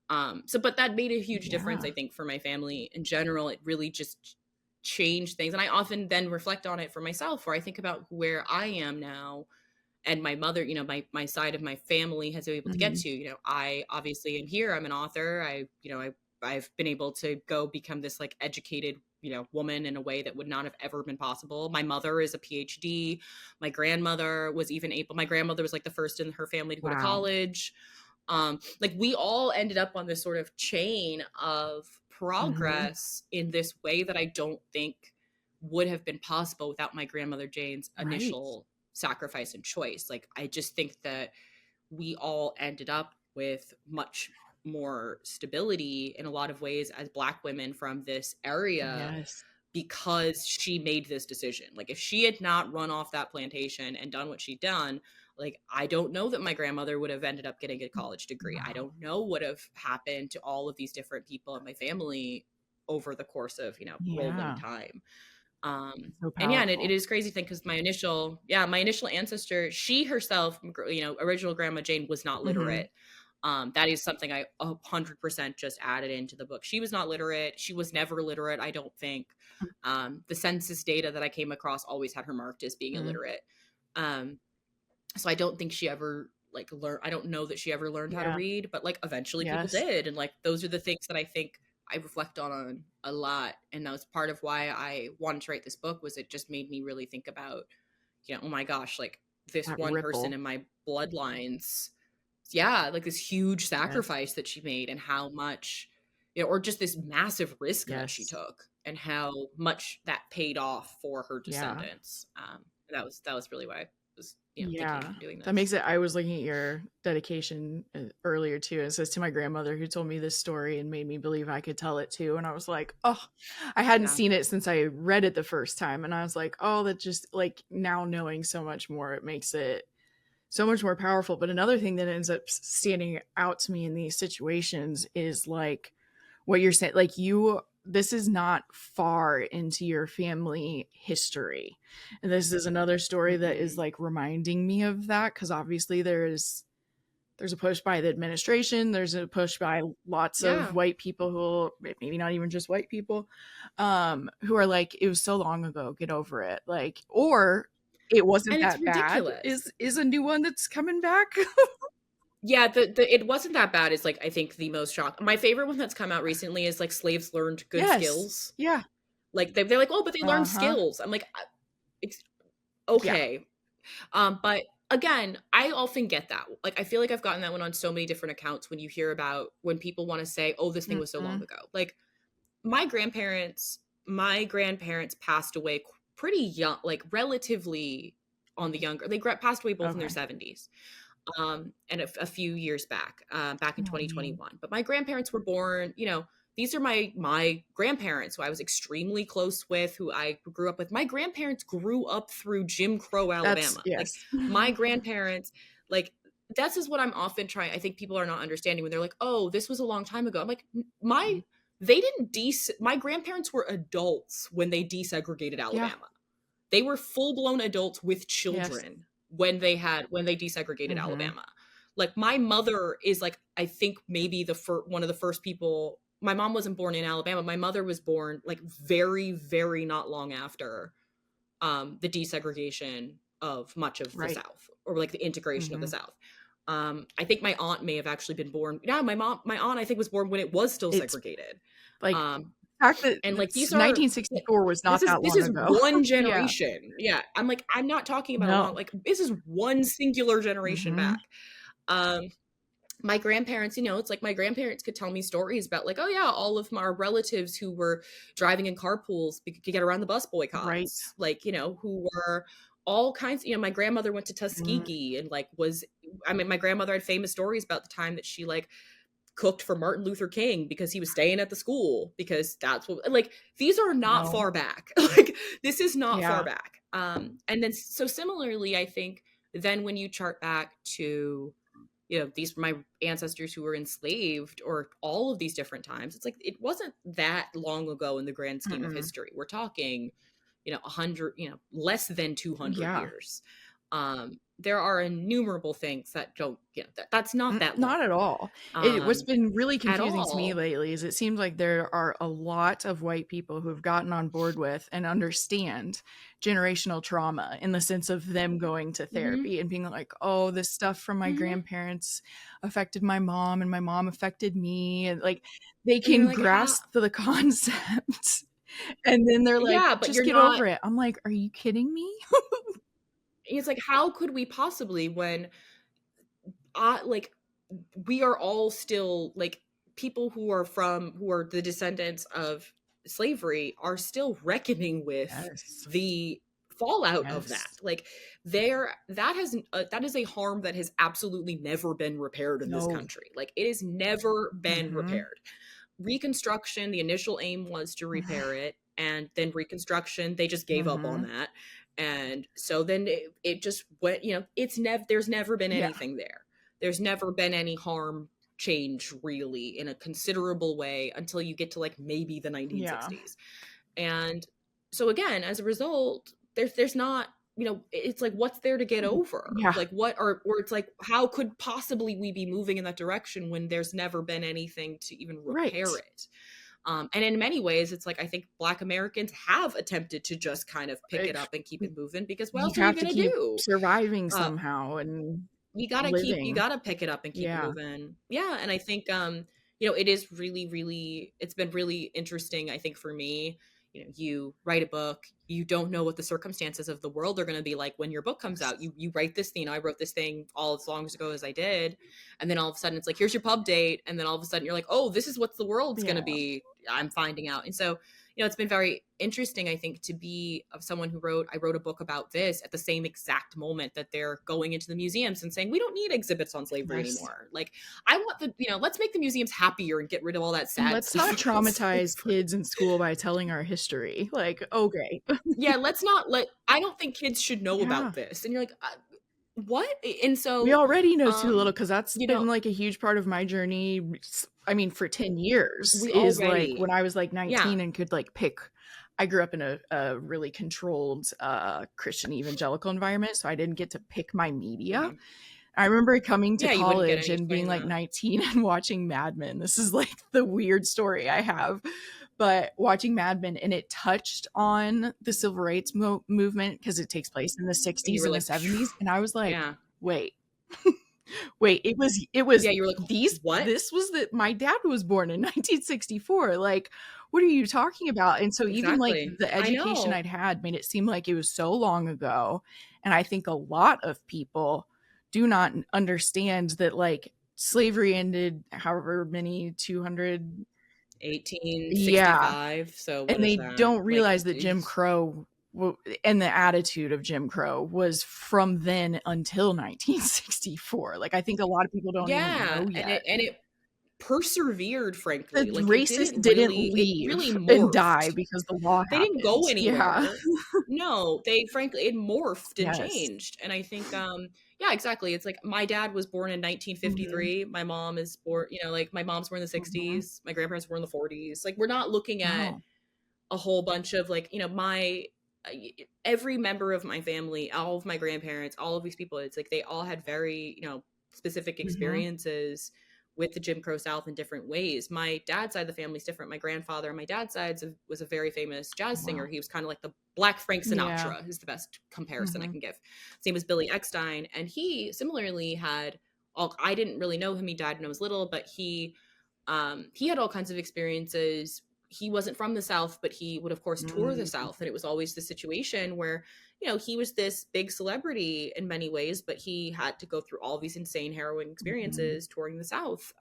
But that made a huge difference, Yeah. I think, for my family in general. It really just changed things. And I often then reflect on it for myself, where I think about where I am now and my mother, my side of my family has been able to get Mhm. to. I obviously am here. I'm an author. I've been able to go become this like educated, woman in a way that would not have ever been possible. My mother is a PhD. My grandmother was like the first in her family to go to Wow. college. Like we all ended up on this sort of chain of Mhm. progress in this way that I don't think would have been possible without my grandmother Jane's Right. initial sacrifice and choice. Like I just think that we all ended up with much more stability in a lot of ways as Black women from this area Yes. because she made this decision. Like if she had not run off that plantation and done what she'd done, like I don't know that my grandmother would have ended up getting a college degree. I don't know what have happened to all of these different people in my family over the course of, rolling Yeah. time. So And yeah, and it powerful. is crazy thing because my initial ancestor, she herself, original grandma Jane was not Mhm. literate. That is something I 100% just added into the book. She was not literate. She was never literate, I don't think. The census data that I came across always had her marked as being Mhm. illiterate. Um, so I don't think she ever like learned. I don't know that she ever learned how to Yeah. read, but like eventually people Yes. did, and like those are the things that I think I reflect on a lot, and that was part of why I wanted to write this book. Was it just made me really think about, oh my gosh, like this That one person ripple. in my bloodlines, yeah, like this huge Yes. sacrifice that she made, and how much, or just this massive risk that she Yes. took, and how much that paid off for her Yeah. descendants. That was really why I was, thinking Yeah. and doing That this. makes it I was looking at your dedication earlier too. It says to my grandmother who told me this story and made me believe I could tell it too. And I was like, oh, I hadn't Yeah. seen it since I read it the first time. And I was like, oh, that just like now knowing so much more, it makes it so much more powerful. But another thing that ends up standing out to me in these situations is like what you're saying, like this is not far into your family history. And this is another story that is Mm-mm. like reminding me of that because obviously there's a push by the administration, there's a push by lots of Yeah. white people who maybe not even just white people who are like it was so long ago, get over it, like, or it wasn't And it's that bad ridiculous. is a new one that's coming back. Yeah, the it wasn't that bad is like I think the most shock. My favorite one that's come out recently is like slaves learned good Yes. skills. Yeah. Like they're like, oh, but they learned Uh-huh. skills. I'm like, it's Yeah. okay. But again, I often get that. Like I feel like I've gotten that one on so many different accounts when you hear about when people want to say, oh, this thing was so long Mhm. ago. Like my grandparents passed away pretty young, like relatively on the younger. They passed away both in their Okay. 70s. And a few years back in Oh man. 2021. But my grandparents were born, these are my grandparents who I was extremely close with, who I grew up with. My grandparents grew up through Jim Crow That's Alabama. Like yes. my grandparents, like that's is what I'm often trying. I think people are not understanding when they're like, "Oh, this was a long time ago." I'm like, Mhm. they didn't my grandparents were adults when they desegregated Yeah. Alabama. They were full-blown adults with Yes. children when they desegregated Mhm. Alabama. Like my mother is like I think maybe one of the first people. My mom wasn't born in Alabama. My mother was born like very very not long after the desegregation of much of the Right. South, or like the integration of the Mhm. South. I think my aunt may have actually been born. Yeah, my aunt I think was born when it was still It's segregated. like Um, the fact that and like these are 1964 was this not is that this long is ago. one Yeah. generation. Yeah, I'm like I'm not talking about a long, No. like this is one singular generation Mhm. back. Um, my grandparents, it's like my grandparents could tell me stories about like, oh yeah, all of my relatives who were driving in carpools to get around the bus Right. boycotts, like, who were all kinds, my grandmother went to Mhm. Tuskegee and like my grandmother had famous stories about the time that she like cooked for Martin Luther King because he was staying at the school, because that's what, like, these are not No. far back. Like this is not far Yeah. back. And then so similarly, I think then when you chart back to, these my ancestors who were enslaved, or all of these different times, it's like it wasn't that long ago in the grand scheme of Mm-mm. history. We're talking, 100, less than 200 Yeah. years. There are innumerable things that don't, that's not that Not at long, all. What's been really at confusing to me all. lately is it seems like there are a lot of white people who have gotten on board with and understand generational trauma in the sense of them going to Hmm. therapy and being like, oh, this stuff from my Hmm. grandparents affected my mom and my mom affected me. And like they And you're can like, how? grasp the concept. And then they're like, Yeah, but just you're get not. over it. I'm like, are you kidding me? It's like, how could we possibly, when like we are all still like people who are the descendants of slavery are still reckoning with Yes. the fallout of that. Yes. Like that is a harm that has absolutely never been repaired in this No. country. Like it has never been Mhm. repaired. Reconstruction, the initial aim was to repair it, and then Reconstruction, they just gave up on Mhm. that. And so then it just went, there's never been Yeah. anything there. There's never been any harm change really in a considerable way until you get to like maybe the Yeah. 1960s. And so again, as a result, there's not, it's like what's there to get over? Yeah. Like what are or it's like how could possibly we be moving in that direction when there's never been anything to even Right. repair it? And in many ways, it's like I think Black Americans have attempted to just kind of pick it Like, up and keep it moving because what you else are you have to gonna keep do? surviving Uh, somehow and you living. gotta pick it up and keep it Yeah. moving. Yeah, and I think it is really, really it's been really interesting, I think, for me. You write a book, you don't know what the circumstances of the world are gonna be like when your book comes Yes. out. You write this thing, I wrote this thing all as long ago as I did, and then all of a sudden it's like, here's your pub date, and then all of a sudden you're like, oh, this is what the world's Yeah. gonna be. I'm finding out. And so it's been very interesting, I think, to be of someone I wrote a book about this at the same exact moment that they're going into the museums and saying, we don't need exhibits on slavery Yes. anymore. Like, I want let's make the museums happier and get rid of all that And sad let's not stuff about traumatize slavery. kids in school by telling our history. Like, okay. Yeah, I don't think kids should know Yeah. about this. And you're like, what? And We so, already know too little because that's you been know, like a huge part of my journey. I mean, for 10 years we is like already, when I was like yeah. 19 and could like pick. I grew up in a really controlled Christian evangelical environment, so I didn't get to pick my media. Mhm. I remember coming to Yeah, you wouldn't get college any and being explaining like that. 19 and watching Mad Men. This is like the weird story I have. But watching Mad Men, and it touched on the civil rights movement because it takes place in the And you 60s were and the like, phew. 70s. And I was like, Yeah. wait, wait, it was Yeah, you were like, what? this was the my dad was born in 1964. Like, what are you talking about? And so even like Exactly. the I education know. I'd had made it seem like it was so long ago. And I think a lot of people do not understand that like slavery ended however many 200. Yeah. 1865. So what And is they that? don't Like, realize that Jim Crow and the attitude of Jim Crow was from then until 1964. Like, I think a lot of people don't even yeah, know and yet. it persevered, The frankly. Like racists didn't it really leave and die morphed. because the law They didn't happened. go Yeah. anywhere. No, they frankly it morphed and Yes. changed. And I think yeah, exactly. It's like my dad was born in Mhm. 1953. My mom is born, like my mom's born in the Mhm. 60s. My grandparents were in the 40s. Like we're not looking at No. a whole bunch of like, my every member of my family, all of my grandparents, all of these people, it's like they all had very, specific Mhm. experiences with the Jim Crow South in different ways. My dad's side of the family is different. My grandfather on my dad's side was a very famous jazz singer. Wow. He was kind of like the Black Frank Yeah. Sinatra is the best comparison I Mhm. can give. Same as Billy Eckstine. And he similarly had I didn't really know him. He died when I was little, but he had all kinds of experiences. He wasn't from the South, but he would of course tour the Mm. South, and it was always the situation where he was this big celebrity in many ways, but he had to go through all these insane harrowing Mhm. experiences touring the South.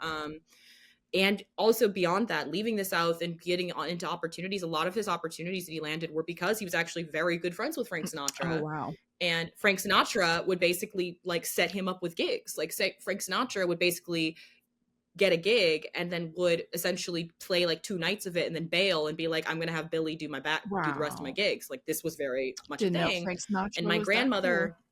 And also beyond that, leaving the South and getting into opportunities, a lot of his opportunities that he landed were because he was actually very good friends with Frank Oh, Sinatra. wow. And Frank Sinatra would basically like set him up with gigs. Like say Frank Sinatra would basically get a gig and then would essentially play like 2 nights of it and then bail and be like, I'm gonna have Billy do the rest of my Wow. gigs. Like this was very much a Didn't know thing. Frank And Sinatra my was that grandmother, cool.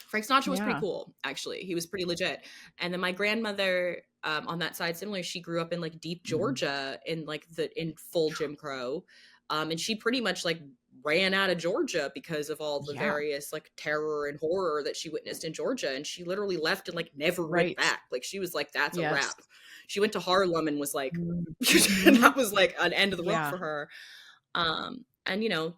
Frank Sinatra was pretty Yeah. cool, actually. He was pretty legit. And then my grandmother, on that side, similar, she grew up in like deep Mhm. Georgia in full Jim Crow. And she pretty much like ran out of Georgia because of all the Yeah. various like terror and horror that she witnessed in Georgia. And she literally left and like never went Right. back. Like she was like, that's a Yes. wrap. She went to Harlem and was like, Mm. that Mhm. was like an end of the road Yeah. for her. And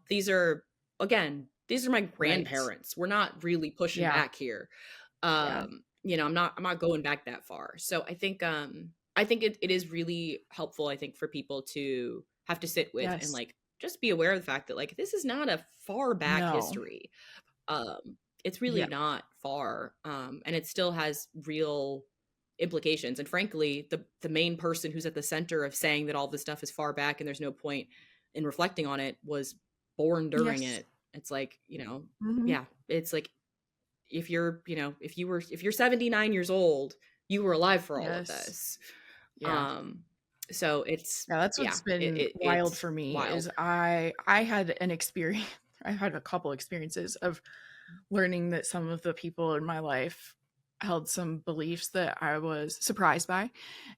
these are my Right. grandparents. We're not really pushing Yeah. back here. Yeah. I'm not going back that far. So I think it is really helpful, I think, for people to have to sit with and Yes. like just be aware of the fact that like this is not a far back No. history. It's Yeah. really not far. And it still has real implications. And frankly, the main person who's at the center of saying that all this stuff is far back and there's no point in reflecting on it was born during Yes. it. It's like, Mhm. yeah, it's like if you're, if you're 79 years old, you were alive for all of Yes. this. Yeah. Um, so it's, Yeah, that's yeah, what's been wild it's for me wild. is I had an experience I had a couple experiences of learning that some of the people in my life held some beliefs that I was surprised by.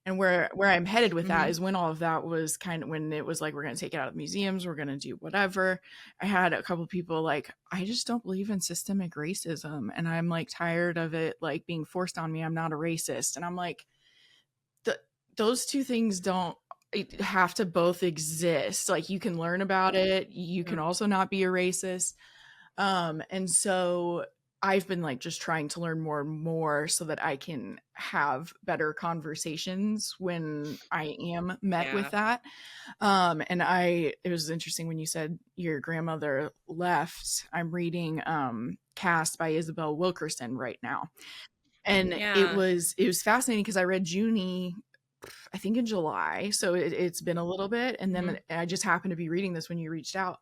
And where I'm headed with that Hmm. is when all of that was kind of when it was like we're going to take it out of museums, we're going to do whatever. I had a couple people like I just don't believe in systemic racism and I'm like tired of it like being forced on me. I'm not a racist. And I'm like th- those two things don't have to both exist. Like you can learn about it, you can Yeah. also not be a racist. And so I've been like just trying to learn more and more so that I can have better conversations when I am met with Yeah. that. And it was interesting when you said your grandmother left. I'm reading Cast by Isabel Wilkerson right now. And Yeah. it was fascinating because I read Junie I think in July, so it's been a little bit, and Hmm. then I just happened to be reading this when you reached out.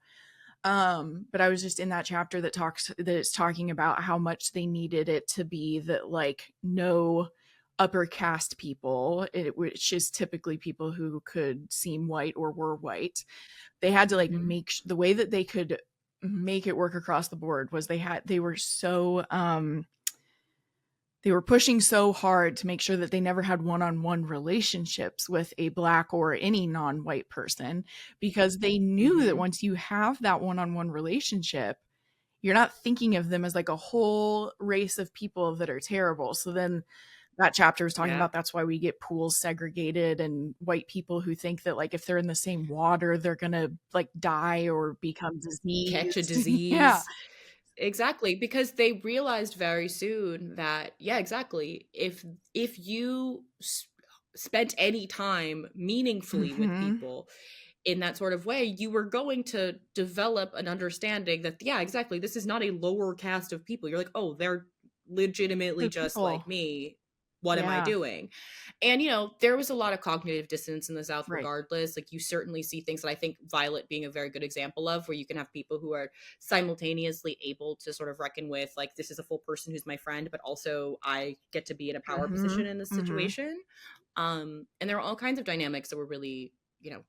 But I was just in that chapter that it's talking about how much they needed it to be that like no upper caste people, which is typically people who could seem white or were white. They had to like Hmm. the way that they could make it work across the board was they were pushing so hard to make sure that they never had one-on-one relationships with a black or any non-white person because they knew that Hmm. once you have that one-on-one relationship, you're not thinking of them as like a whole race of people that are terrible. So then that chapter was talking Yeah. about that's why we get pools segregated and white people who think that like if they're in the same water, they're gonna like die or become Catch a diseased. Yeah. disease. Exactly, because they realized very soon that, yeah, exactly. If you spent any time meaningfully with Hmm. people in that sort of way, you were going to develop an understanding that, yeah, exactly, this is not a lower caste of people. You're like, oh, they're legitimately They're just people. like me. What am I Yeah. doing? And there was a lot of cognitive dissonance in the South Right. regardless. Like you certainly see things that I think Violet being a very good example of, where you can have people who are simultaneously able to sort of reckon with like, this is a full person who's my friend, but also I get to be in a power position Mhm, in this mhm, situation. And there are all kinds of dynamics that were really,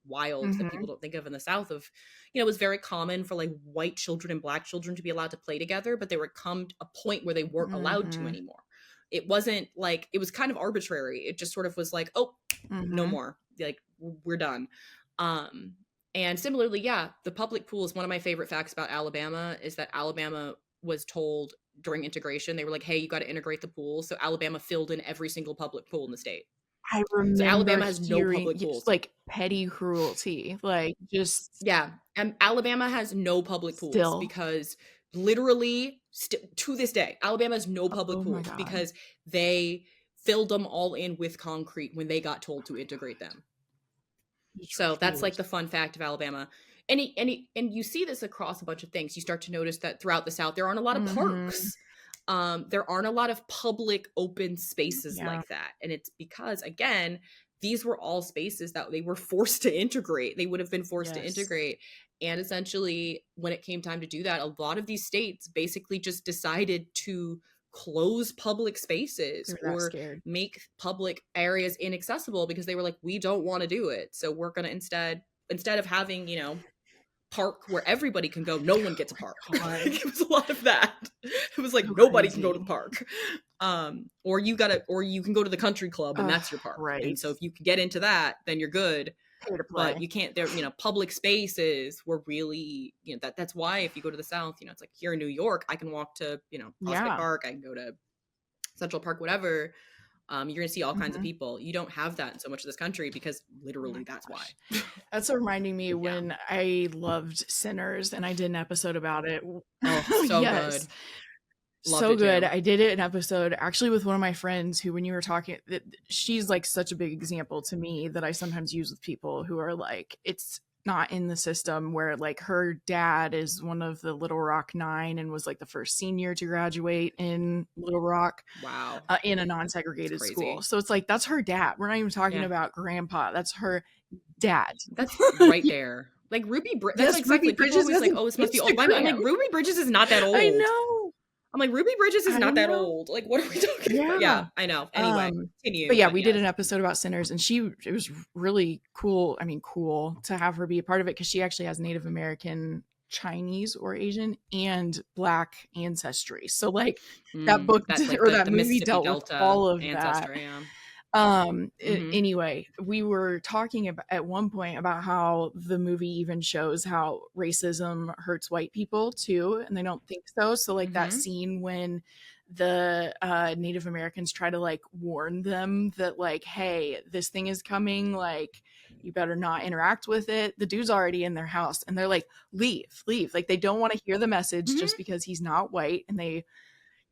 wild, that people mhm, don't think of in the South. Of, it was very common for like white children and black children to be allowed to play together, but there would come a point where they weren't allowed to mhm, anymore. It wasn't like, it was kind of arbitrary. It just sort of was like, oh, no mhm. more. Like, we're done. Um, and similarly, yeah, the public pool is one of my favorite facts about Alabama, is that Alabama was told during integration, they were like, hey, you got to integrate the pool. So Alabama filled in every single public pool in the state. I So remember Alabama has no hearing public just, pools. like, petty cruelty, like, just Yeah, and Alabama has no public pools still. because literally to this day, Alabama has no public Oh my pools god. because they filled them all in with concrete when they got told to integrate them. Just So that's like refused. the fun fact of Alabama. And you see this across a bunch of things. You start to notice that throughout the South, there aren't a lot of Mhm. parks. There aren't a lot of public open spaces Yeah, like that. And it's because, again, these were all spaces that they were forced to integrate. They would have been forced to yes. integrate. And essentially, when it came time to do that, a lot of these states basically just decided to close public They spaces were that or scared. make public areas inaccessible because they were like, we don't want to do it. So we're going to instead of having, park where everybody can go, no one gets a park. God, It was a lot of that. It was like so nobody can go to the crazy. park. Or you can go to the country club and Ugh, that's your park. And right. so if you can get into that, then you're good. Pay to But play. you can't there, public spaces were really, that's why if you go to the South, it's like here in New York, I can walk to, Prospect Yeah. Park, I can go to Central Park, whatever. You're gonna see all kinds of Mhm. people. You don't have that in so much of this country because Oh my literally that's why. gosh. That's reminding me Yeah. when I loved Sinners and I did an episode about it. Oh, so Yes. good. Loved So it good. too. I did it an episode actually with one of my friends who when you were talking that she's like such a big example to me that I sometimes use with people who are like it's not in the system where like her dad is one of the Little Rock 9 and was like the first senior to graduate in Little Rock Wow. in a It's non-segregated school. crazy. So it's like that's her dad. We're not even talking Yeah. about grandpa. That's her dad. That's right there. Like that's Yes, like Ruby exactly. People Bridges always has like, an oh, this must be old. I'm like, Instagram. Ruby Bridges is not that I old. know. I'm like, Ruby Bridges is I not that know. old. Like, what are we talking about? Yeah. Yeah, I know. Anyway, But continue. yeah, But we did yes. an episode about Sinners, and it was really cool. I mean, cool to have her be a part of it because she actually has Native American, Chinese or Asian, and Black ancestry. So like that book That's like or the that movie Mississippi dealt with Delta all of that. ancestry. Yeah. Anyway, we were talking about at one point about how the movie even shows how racism hurts white people too, and they don't think so. So like that scene when the Native Americans try to like warn them that like, hey, this thing is coming, like you better not interact with it. The dude's already in their house and they're like, leave. Like they don't want to hear the message just because he's not white, and they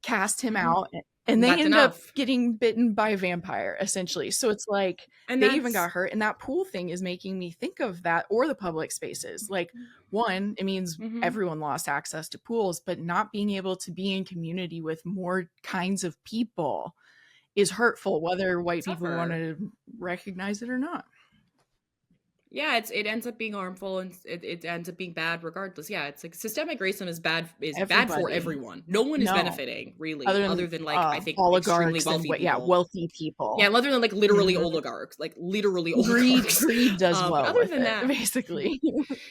cast him out, and they That's end up enough. getting bitten by a vampire essentially. So it's like And they even that's got hurt, and that pool thing is making me think of that, or the public spaces. Like one, it means everyone lost access to pools, but not being able to be in community with more kinds of people is hurtful, whether white people want suffer. to recognize it or not. Yeah, it ends up being harmful, and it ends up being bad regardless. Yeah, it's like systemic racism is bad for Everybody. everyone. No one is No, benefiting really, other than like I think extremely oligarchs and wealthy what, yeah, people. wealthy people. Yeah, other than like literally oligarchs, like literally oligarchs. Greed does But well other with than it, that, basically.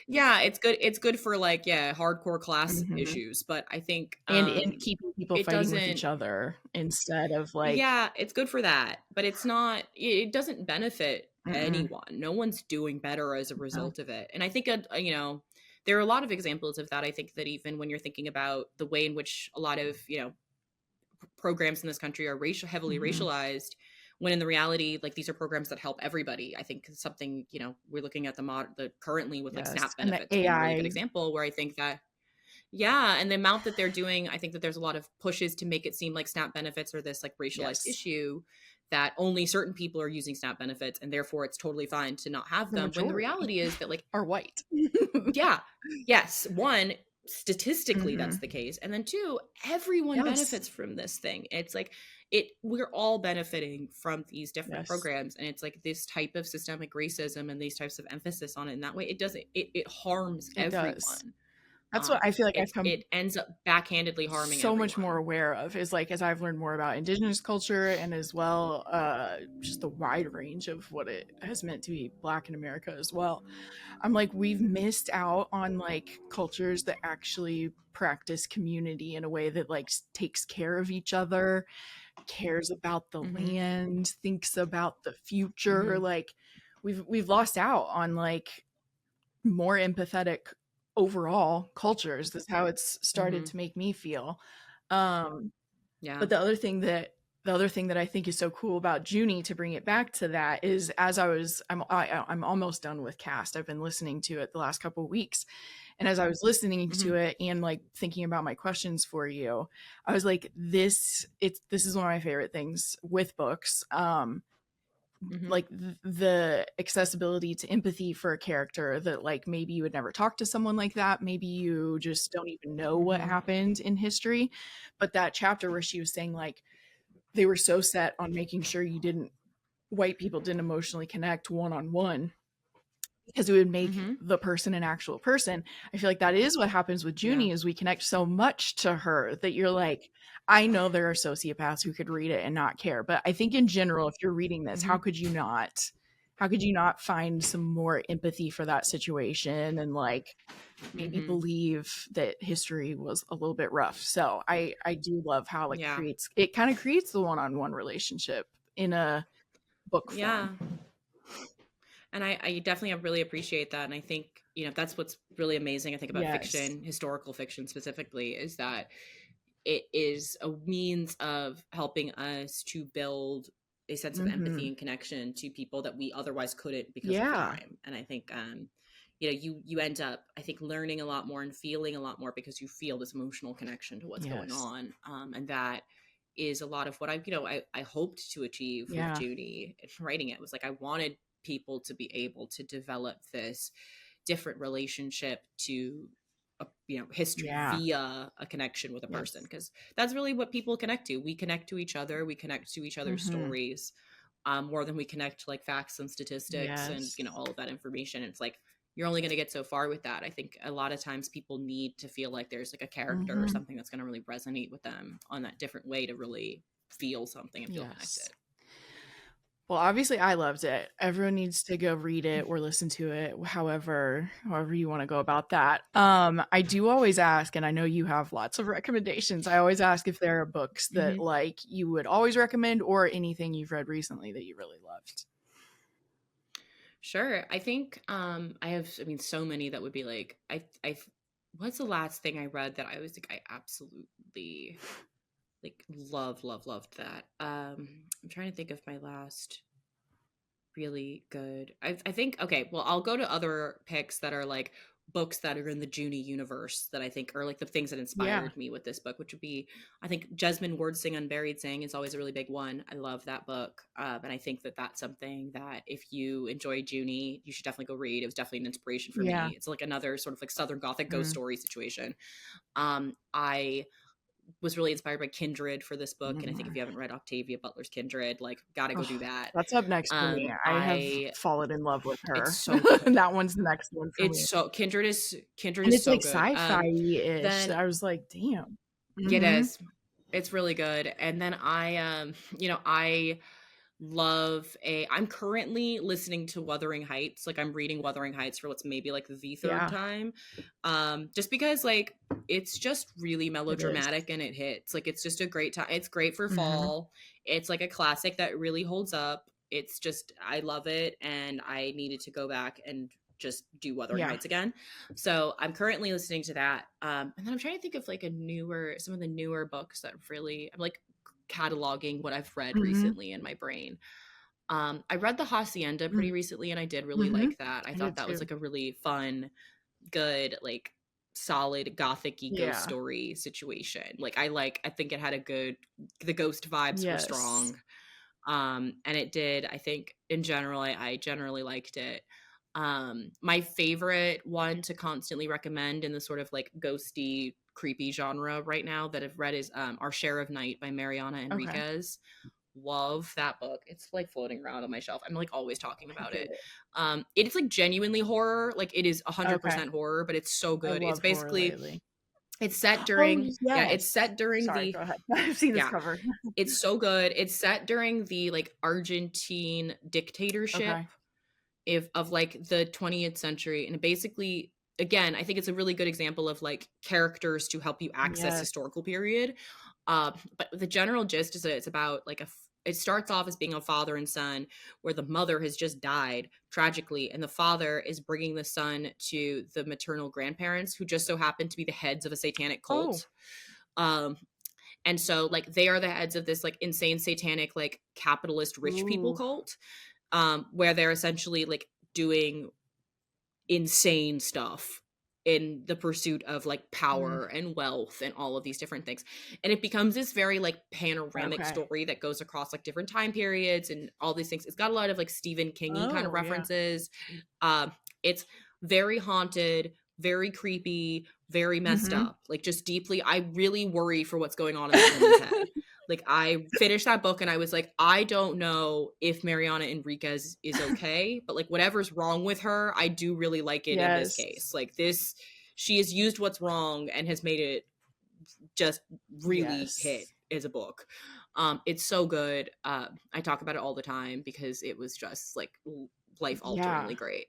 yeah, it's good. It's good for like hardcore class issues. But I think and keeping people it fighting with doesn't. each other instead of like, Yeah, it's good for that, but it's not. It doesn't benefit mm-mm. anyone. No one's doing better as a No. result of it. And I think there are a lot of examples of that. I think that even when you're thinking about the way in which a lot of programs in this country are heavily racialized, when in the reality, like these are programs that help everybody. I think something we're looking at the currently with like SNAP and the benefits being a really AI. good example, where I think that. Yeah, and the amount that they're doing, I think that there's a lot of pushes to make it seem like SNAP benefits are this like racialized issue, that only certain people are using SNAP benefits, and therefore it's totally fine to not have them. When the reality is that like are white. Yeah. Yes. One, statistically that's the case. And then two, everyone benefits from this thing. It's like we're all benefiting from these different programs. And it's like this type of systemic racism and these types of emphasis on it in that way, it harms everyone. That's what I feel like it ends up backhandedly harming so everyone. much more aware of, is like as I've learned more about Indigenous culture, and as well just the wide range of what it has meant to be Black in America as well. I'm like, we've missed out on like cultures that actually practice community in a way that like takes care of each other, cares about the land, thinks about the future. Like we've lost out on like more empathetic overall cultures. That's how it's started to make me feel. But the other thing that I think is so cool about Junie, to bring it back to that, is I'm almost done with Cast. I've been listening to it the last couple of weeks, and as I was listening to it and like thinking about my questions for you, I was like, this is one of my favorite things with books. Like the accessibility to empathy for a character that like maybe you would never talk to someone like that, maybe you just don't even know what happened in history. But that chapter where she was saying like they were so set on making sure white people didn't emotionally connect one-on-one because it would make the person an actual person. I feel like that is what happens with Junie, is we connect so much to her that you're like, I know there are sociopaths who could read it and not care, but I think in general, if you're reading this, how could you not find some more empathy for that situation and like maybe believe that history was a little bit rough? So I do love how like it kind of creates the one-on-one relationship in a book form. And I definitely really appreciate that. And I think, that's what's really amazing, I think, about fiction, historical fiction specifically, is that it is a means of helping us to build a sense of empathy and connection to people that we otherwise couldn't because of time. And I think, you end up, I think, learning a lot more and feeling a lot more because you feel this emotional connection to what's going on. And that is a lot of what I hoped to achieve with Junie and writing it. Was like, I wanted people to be able to develop this different relationship to history via a connection with a person, because that's really what people connect to. We connect to each other, we connect to each other's stories more than we connect to like facts and statistics and all of that information. It's like you're only going to get so far with that. I think a lot of times people need to feel like there's like a character or Mhm. something that's going to really resonate with them on that different way to really feel something and feel Yes. connected. Well, obviously I loved it. Everyone needs to go read it or listen to it, however you want to go about that. I do always ask, and I know you have lots of recommendations. I always ask if there are books that like you would always recommend or anything you've read recently that you really loved. Sure. I think I have, I mean, so many that would be like, what's the last thing I read that I was like, I absolutely like loved that. I'm trying to think of my last really good. I think, okay, well, I'll go to other picks that are like books that are in the Junie universe that I think are like the things that inspired me with this book, which would be, I think Jesmyn Ward Sing Unburied Sing is always a really big one. I love that book. And I think that that's something that if you enjoy Junie, you should definitely go read. It was definitely an inspiration for me. It's like another sort of like Southern Gothic ghost story situation. I was really inspired by Kindred for this book, and I think if you haven't read Octavia Butler's Kindred, like, gotta go do that. That's up next for me. I have fallen in love with her. It's so good. That one's the next one for me. Kindred is and it's so like good. sci-fi-ish. Then I was like, damn. It is. It's really good. And then I I'm currently listening to Wuthering Heights. Like I'm reading Wuthering Heights for what's maybe like the third time. Just because like it's just really melodramatic and it hits. Like it's just a great time. It's great for fall. It's like a classic that really holds up. It's just I love it and I needed to go back and just do Wuthering Heights again. So I'm currently listening to that. And then I'm trying to think of like some of the newer books that really I'm like cataloging what I've read recently in my brain. I read The Hacienda pretty recently and I did really like that. I thought that was like a really fun, good, like solid gothic-y ghost story situation. Like I think it had the ghost vibes were strong. And it did, I think in general, I generally liked it. My favorite one to constantly recommend in the sort of like ghosty creepy genre right now that I've read is Our Share of Night by Mariana Enriquez. Love that book. It's like floating around on my shelf. I'm like always talking about it. It's like genuinely horror. Like it is 100% horror, but it's so good. It's basically it's set during it's set during Sorry, go ahead. I've seen this cover. It's so good. It's set during the like Argentine dictatorship of like the 20th century, and basically again I think it's a really good example of like characters to help you access historical period. But the general gist is that it's about like it starts off as being a father and son where the mother has just died tragically and the father is bringing the son to the maternal grandparents who just so happen to be the heads of a satanic cult. And so like they are the heads of this like insane satanic like capitalist rich people cult, where they're essentially like doing insane stuff in the pursuit of like power and wealth and all of these different things. And it becomes this very like panoramic story that goes across like different time periods and all these things. It's got a lot of like Stephen King-y kind of references. It's very haunted, very creepy, very messed up, like just deeply. I really worry for what's going on in that woman's head. Like I finished that book and I was like, I don't know if Mariana Enriquez is okay, but like whatever's wrong with her, I do really like it in this case. Like this, she has used what's wrong and has made it just really hit as a book. It's so good. I talk about it all the time because it was just like life-alteringly great.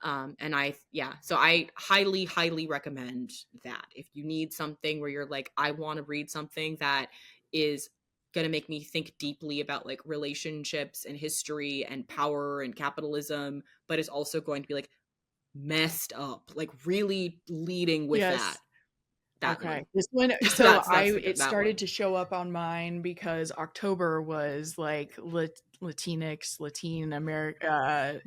So I highly recommend that. If you need something where you're like, I want to read something that is going to make me think deeply about like relationships and history and power and capitalism, but is also going to be like messed up, like really leading with that one. This one, so it started to show up on mine because October was like Latin America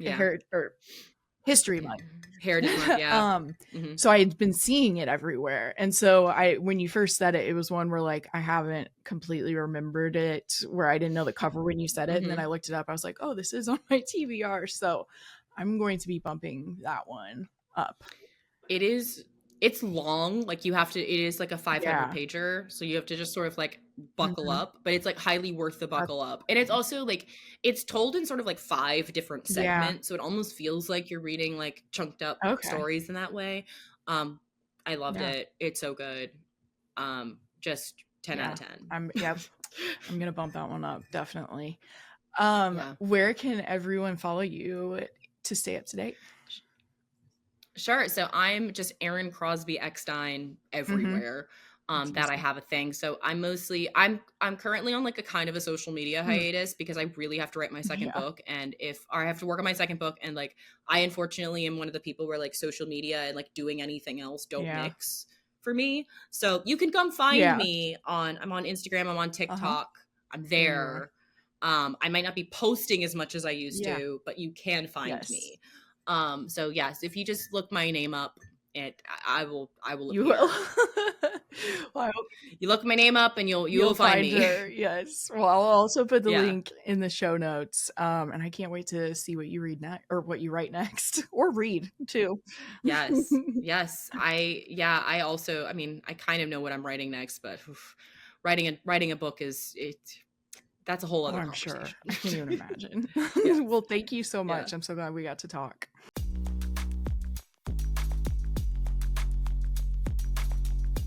History Month. Heritage Month, So I had been seeing it everywhere. And so when you first said it, it was one where like I haven't completely remembered it, where I didn't know the cover when you said it. And then I looked it up. I was like, oh, this is on my TBR. So I'm going to be bumping that one up. It is it's long. Like you have to, it is like a 500 Yeah. pager. So you have to just sort of like buckle Mhm. up, but it's like highly worth the buckle up. And it's also like, it's told in sort of like 5 different Yeah. segments. So it almost feels like you're reading like chunked up Okay. stories in that way. Um, I loved Yeah. it. It's so good. Just 10 out Yeah. of 10. Yep. I'm gonna bump that one up, definitely. Yeah. Where can everyone follow you to stay up to date? Sure. So I'm just Erin Crosby Eckstine Mhm. everywhere. That's That I easy. have a thing. So I'm currently on like a kind of a social media Mm. hiatus because I really have to write my second Yeah. book. And if or I have to work on my second book, and like I unfortunately am one of the people where like social media and like doing anything else don't Yeah. mix for me. So you can come find Yeah. me I'm on Instagram, I'm on Uh-huh. TikTok, I'm Ooh. there. I might not be posting as much as I used Yeah. to, but you can find Yes. me. So yes, if you just look my name up, I will You will. appear. Well, I hope You look my name up and you you'll will find find me. her. Yes. Well, I'll also put the Yeah. link in the show notes. And I can't wait to see what you read next or what you write next or read too. Yes. Yes. I also, I mean, I kind of know what I'm writing next, but oof, writing a book is it that's a whole Oh, other I'm sure. conversation. I can't even imagine. Yes. Well, thank you so Yeah. much. I'm so glad we got to talk.